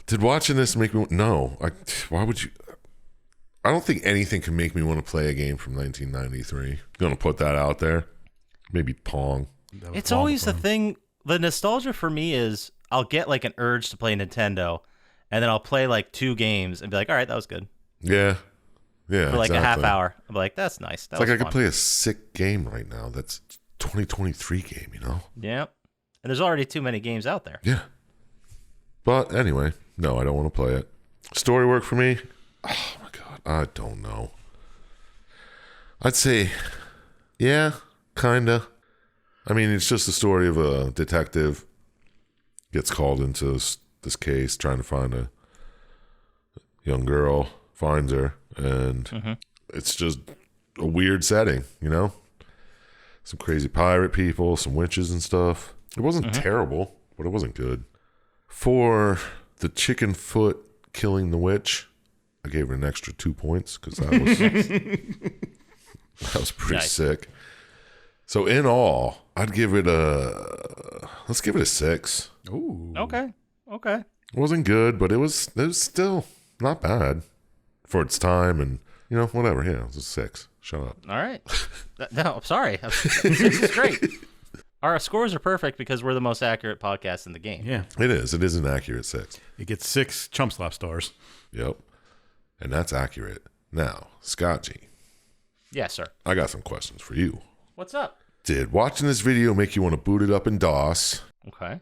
Speaker 3: Did watching this make me... No. Why would you... I don't think anything can make me want to play a game from 1993. Gonna put that out there. Maybe Pong.
Speaker 4: It's always the thing. The nostalgia for me is I'll get like an urge to play Nintendo, and then I'll play like 2 games and be like, all right, that was good.
Speaker 3: Yeah. Yeah,
Speaker 4: For like
Speaker 3: exactly.
Speaker 4: a half hour. I'm like, that's nice. That
Speaker 3: It's like
Speaker 4: was
Speaker 3: I could
Speaker 4: fun.
Speaker 3: play a sick game right now. That's 2023 game, you know?
Speaker 4: Yeah. And there's already too many games out there.
Speaker 3: Yeah. But anyway, no, I don't want to play it. Story work for me? Oh my God. I don't know. I'd say, yeah, kinda. I mean, it's just the story of a detective gets called into this case trying to find a young girl, finds her, and it's just a weird setting, you know? Some crazy pirate people, some witches and stuff. It wasn't terrible, but it wasn't good. For the chicken foot killing the witch, I gave her an extra 2 points because that was pretty sick. So in all, I'd give it let's give it a 6.
Speaker 2: Ooh.
Speaker 4: Okay.
Speaker 3: It wasn't good, but it was still not bad for its time, and you know, whatever. Yeah, it was a 6. Shut up.
Speaker 4: All right. No, I'm sorry. 6 is great. Our scores are perfect because we're the most accurate podcast in the game.
Speaker 2: Yeah.
Speaker 3: It is. It is an accurate 6.
Speaker 2: It gets 6 Chump Slap stars.
Speaker 3: Yep. And that's accurate. Now, Scott G,
Speaker 4: Yes, sir.
Speaker 3: I got some questions for you.
Speaker 4: What's up?
Speaker 3: Did watching this video make you want to boot it up in DOS?
Speaker 4: Okay.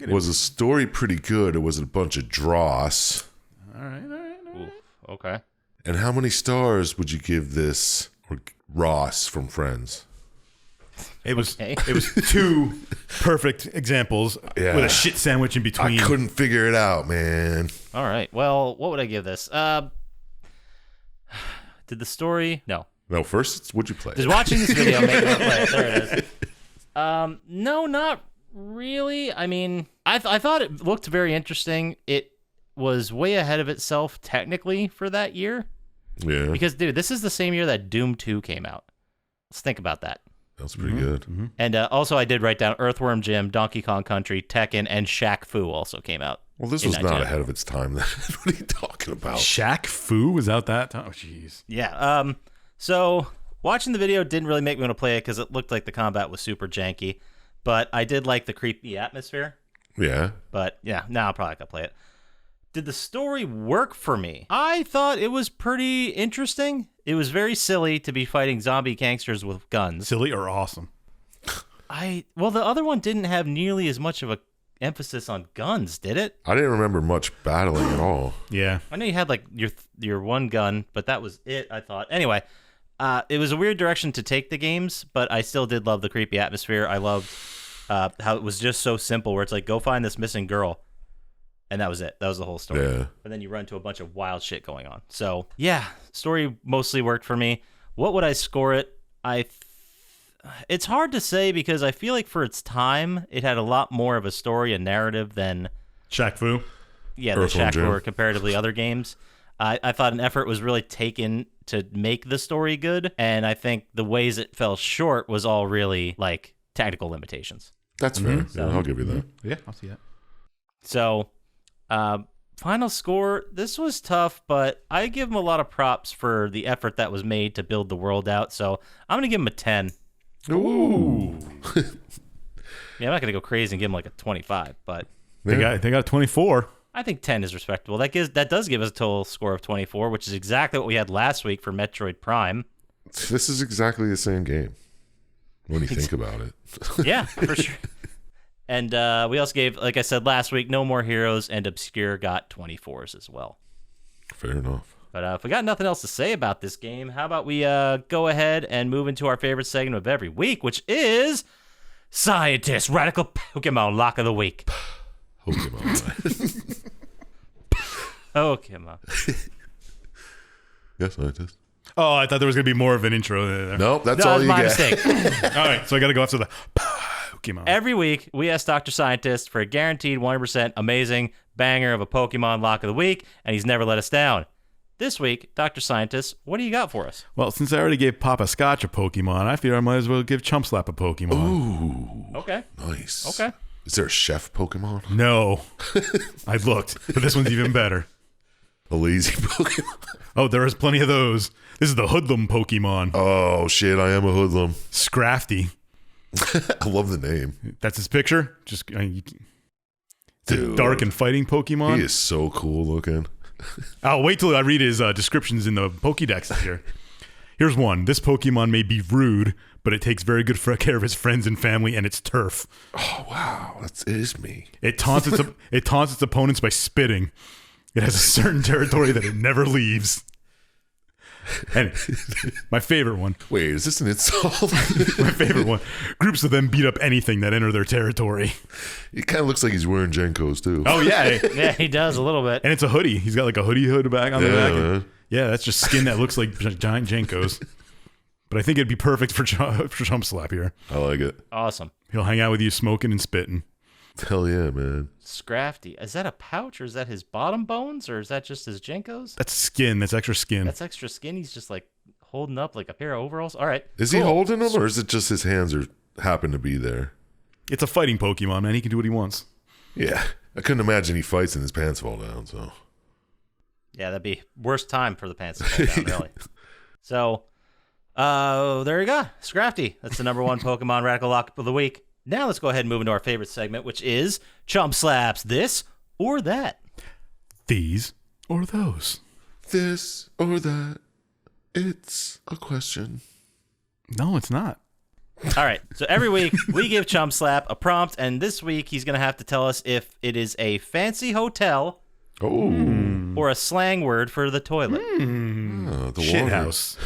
Speaker 3: Was the story pretty good, or was it a bunch of dross?
Speaker 2: All right.
Speaker 4: Oof, okay.
Speaker 3: And how many stars would you give this or Ross from Friends?
Speaker 2: It was
Speaker 4: Okay.
Speaker 2: it was 2 perfect examples
Speaker 3: Yeah.
Speaker 2: with a shit sandwich in between.
Speaker 3: I couldn't figure it out, man.
Speaker 4: All right. Well, what would I give this? Did the story? No.
Speaker 3: No, first, would you play
Speaker 4: Does
Speaker 3: it?
Speaker 4: watching this video make me play it? There it is. No, not really. I mean, I thought it looked very interesting. It was way ahead of itself technically for that year.
Speaker 3: Yeah,
Speaker 4: Because, dude, this is the same year that Doom 2 came out. Let's think about that.
Speaker 3: that's pretty good.
Speaker 4: And also, I did write down Earthworm Jim, Donkey Kong Country, Tekken, and Shaq Fu also came out.
Speaker 3: Well, this
Speaker 4: in
Speaker 3: was not
Speaker 4: 1994.
Speaker 3: ahead of its time. What are you talking about?
Speaker 2: Shaq Fu was out that time. Oh, jeez.
Speaker 4: Yeah. So watching the video didn't really make me want to play it because it looked like the combat was super janky. But I did like the creepy atmosphere.
Speaker 3: Yeah,
Speaker 4: But yeah, now I'll probably not gonna play it. Did the story work for me? I thought it was pretty interesting. It was very silly to be fighting zombie gangsters with guns.
Speaker 2: Silly or awesome?
Speaker 4: Well, the other one didn't have nearly as much of a emphasis on guns, did it?
Speaker 3: I didn't remember much battling at all.
Speaker 2: Yeah.
Speaker 4: I know you had like your one gun, but that was it, I thought. Anyway, it was a weird direction to take the games, but I still did love the creepy atmosphere. I loved how it was just so simple, where it's like, go find this missing girl. And that was it. That was the whole story.
Speaker 3: Yeah.
Speaker 4: And then you run into a bunch of wild shit going on. So, yeah, story mostly worked for me. What would I score it? It's hard to say because I feel like for its time, it had a lot more of a story and narrative than
Speaker 2: Shaq Fu.
Speaker 4: the
Speaker 3: Earthworm
Speaker 4: Shaq
Speaker 3: Jim.
Speaker 4: or comparatively other games. I thought an effort was really taken to make the story good, and I think the ways it fell short was all really like technical limitations.
Speaker 3: That's fair.
Speaker 4: So-
Speaker 3: Yeah, I'll give you that.
Speaker 2: Yeah, I'll see that.
Speaker 4: So, final score, this was tough, but I give him a lot of props for the effort that was made to build the world out. So I'm going to give him a 10.
Speaker 3: Ooh.
Speaker 4: Yeah, I'm not going to go crazy and give him like a 25, but
Speaker 2: They got 24.
Speaker 4: I think 10 is respectable. That does give us a total score of 24, which is exactly what we had last week for Metroid Prime.
Speaker 3: This is exactly the same game when you think about it.
Speaker 4: Yeah, for sure. And we also gave, like I said last week, No More Heroes and Obscure got 24s as well.
Speaker 3: Fair enough.
Speaker 4: But if we got nothing else to say about this game, how about we go ahead and move into our favorite segment of every week, which is Syintist Radical Pokemon Lock of the Week.
Speaker 3: Pokemon.
Speaker 4: Pokemon.
Speaker 3: Yes, Syintist.
Speaker 2: Oh, I thought there was going to be more of an intro there.
Speaker 3: Nope, that's
Speaker 4: No,
Speaker 3: all
Speaker 4: that's
Speaker 3: you
Speaker 4: my
Speaker 3: get.
Speaker 4: mistake.
Speaker 2: All right, so I got to go after the Pokemon.
Speaker 4: Every week, we ask Dr. Syintist for a guaranteed 100% amazing banger of a Pokemon Lock of the Week, and he's never let us down. This week, Dr. Syintist, what do you got for us?
Speaker 2: Well, since I already gave Poppascotch a Pokemon, I feel I might as well give Chump Slap a Pokemon.
Speaker 3: Ooh,
Speaker 4: Okay.
Speaker 3: nice.
Speaker 4: Okay.
Speaker 3: Is there a chef Pokemon?
Speaker 2: No. I looked, but this one's even better.
Speaker 3: A lazy Pokemon?
Speaker 2: Oh, there is plenty of those. This is the Hoodlum Pokemon.
Speaker 3: Oh, shit, I am a hoodlum.
Speaker 2: Scrafty.
Speaker 3: I love the name.
Speaker 2: That's his picture. Just it's a
Speaker 3: Dude.
Speaker 2: dark and fighting Pokemon.
Speaker 3: He is so cool looking.
Speaker 2: I'll wait till I read his descriptions in the Pokédex here. Here's one. This Pokemon may be rude, but it takes very good care of its friends and family and its turf.
Speaker 3: Oh, wow. It is me.
Speaker 2: It taunts its opponents by spitting. It has a certain territory that it never leaves. And my favorite one.
Speaker 3: Wait, is this an insult?
Speaker 2: My favorite one. Groups of them beat up anything that enter their territory.
Speaker 3: He kind of looks like he's wearing Jenkos too.
Speaker 2: Oh, yeah.
Speaker 4: Yeah, he does a little bit.
Speaker 2: And it's a hoodie. He's got like a hoodie hood back on the back.
Speaker 3: man.
Speaker 2: Yeah, that's just skin that looks like giant Jenkos. But I think it'd be perfect for Chump Slap here.
Speaker 3: I like it.
Speaker 4: Awesome.
Speaker 2: He'll hang out with you smoking and spitting.
Speaker 3: Hell yeah, man.
Speaker 4: Scrafty. Is that a pouch or is that his bottom bones or is that just his Jenkos?
Speaker 2: That's skin. That's extra skin.
Speaker 4: That's extra skin. He's just like holding up like a pair of overalls. All right.
Speaker 3: Is he holding them, or is it just his hands happen to be there?
Speaker 2: It's a fighting Pokemon, man. He can do what he wants.
Speaker 3: Yeah, I couldn't imagine he fights and his pants fall down. So
Speaker 4: Yeah, that'd be worst time for the pants to fall down, really. So, there you go. Scrafty. That's the number one Pokemon Radical Lock of the week. Now let's go ahead and move into our favorite segment, which is Chump Slaps This or That.
Speaker 2: These or those.
Speaker 3: this or that, it's a question.
Speaker 2: No, it's not.
Speaker 4: All right. So every week we give Chump Slap a prompt, and this week he's going to have to tell us if it is a fancy hotel or a slang word for the toilet.
Speaker 3: The
Speaker 2: Shit
Speaker 3: water.
Speaker 2: house.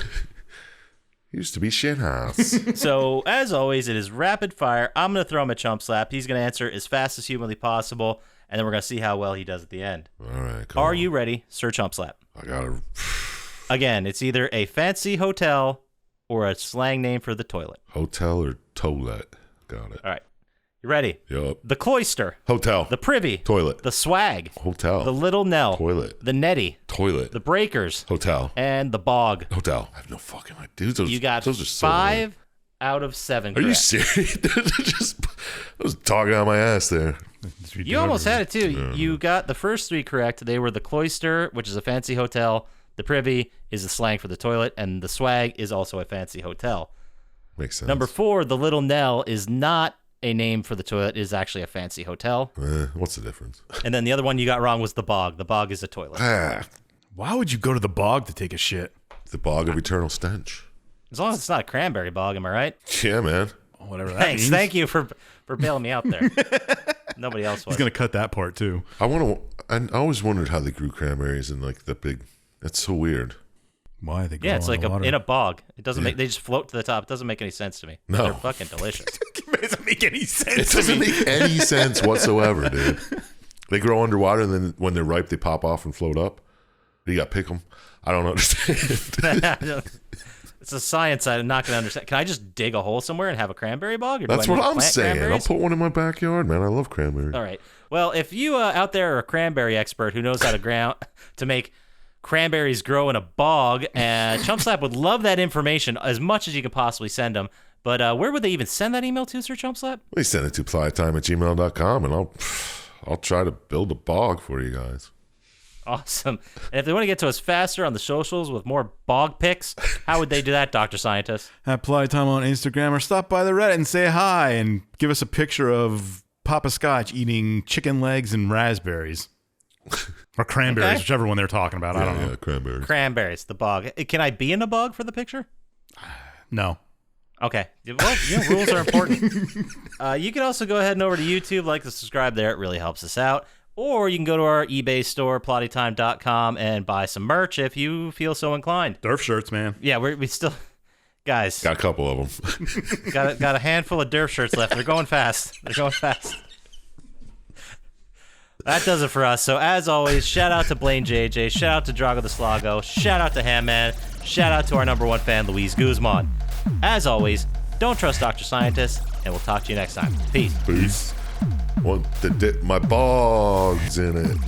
Speaker 3: Used to be shit house.
Speaker 4: So, as always, it is rapid fire. I'm going to throw him a Chump Slap. He's going to answer as fast as humanly possible, and then we're going to see how well he does at the end.
Speaker 3: All right.
Speaker 4: Are you ready, Sir Chump Slap?
Speaker 3: I gotta.
Speaker 4: Again, it's either a fancy hotel or a slang name for the toilet.
Speaker 3: Hotel or toilet? Got it.
Speaker 4: All right. You ready?
Speaker 3: Yup.
Speaker 4: The cloister.
Speaker 3: Hotel.
Speaker 4: The privy.
Speaker 3: Toilet.
Speaker 4: The swag.
Speaker 3: Hotel.
Speaker 4: The little Nell.
Speaker 3: Toilet.
Speaker 4: The netty.
Speaker 3: Toilet.
Speaker 4: The breakers.
Speaker 3: Hotel.
Speaker 4: And the bog.
Speaker 3: Hotel. I have no fucking idea. Those,
Speaker 4: You got
Speaker 3: those are so
Speaker 4: 5 out of 7
Speaker 3: Are you
Speaker 4: correct.
Speaker 3: serious? Just, I was talking out my ass there.
Speaker 4: You almost had it too. You got the first 3 correct. They were the cloister, which is a fancy hotel. The privy is the slang for the toilet, and the swag is also a fancy hotel.
Speaker 3: Makes sense.
Speaker 4: Number 4, the little Nell is not a name for the toilet. It is actually a fancy hotel.
Speaker 3: What's the difference?
Speaker 4: And then the other one you got wrong was the bog. The bog is a toilet.
Speaker 2: Why would you go to the bog to take a shit?
Speaker 3: The bog of eternal stench.
Speaker 4: As long as it's not a cranberry bog, am I right?
Speaker 3: Yeah, man.
Speaker 2: Whatever that
Speaker 4: Thanks.
Speaker 2: means.
Speaker 4: Thank you for bailing me out there. Nobody else was.
Speaker 2: He's going to cut that part too.
Speaker 3: I always wondered how they grew cranberries in like the big. That's so weird.
Speaker 2: Why they go
Speaker 4: Yeah, it's like
Speaker 2: water?
Speaker 4: in a bog. It doesn't make. They just float to the top. It doesn't make any sense to me.
Speaker 3: No.
Speaker 4: They're fucking delicious.
Speaker 2: It doesn't make any sense.
Speaker 3: It doesn't make any sense whatsoever, dude. They grow underwater, and then when they're ripe, they pop off and float up. You got to pick them. I don't understand.
Speaker 4: It's a science I'm not going to understand. Can I just dig a hole somewhere and have a cranberry bog? Or do
Speaker 3: That's
Speaker 4: I need
Speaker 3: what
Speaker 4: to
Speaker 3: I'm
Speaker 4: plant
Speaker 3: saying. I'll
Speaker 4: cranberries?
Speaker 3: put one in my backyard, man. I love cranberries.
Speaker 4: All right. Well, if you out there are a cranberry expert who knows how to make cranberries grow in a bog, Chump Slap would love that information as much as you can possibly send them. But where would they even send that email to, Sir Chump Slap?
Speaker 3: Please send it to plottytime@gmail.com, and I'll try to build a bog for you guys.
Speaker 4: Awesome. And if they want to get to us faster on the socials with more bog pics, how would they do that, Dr. Scientist?
Speaker 2: At Plottytime on Instagram, or stop by the Reddit and say hi and give us a picture of Poppascotch eating chicken legs and raspberries. Or cranberries,
Speaker 4: Okay.
Speaker 2: whichever one they're talking about. I don't know.
Speaker 3: Yeah, cranberries.
Speaker 4: Cranberries, the bog. Can I be in a bog for the picture?
Speaker 2: No.
Speaker 4: Okay. Well, rules are important. You can also go ahead and over to YouTube, like and subscribe there. It really helps us out. Or you can go to our eBay store, plottytime.com, and buy some merch if you feel so inclined.
Speaker 2: Derf shirts, man.
Speaker 4: Yeah, we still... Guys,
Speaker 3: Got a couple of them.
Speaker 4: got a handful of Derf shirts left. They're going fast. That does it for us. So as always, shout out to Blaine JJ, shout out to Drago the Slago, shout out to Hamman, shout out to our #1 fan, Luis Guzman. As always, don't trust Dr. Scientist, and we'll talk to you next time. Peace.
Speaker 3: Peace. Want to dip my bogs in it.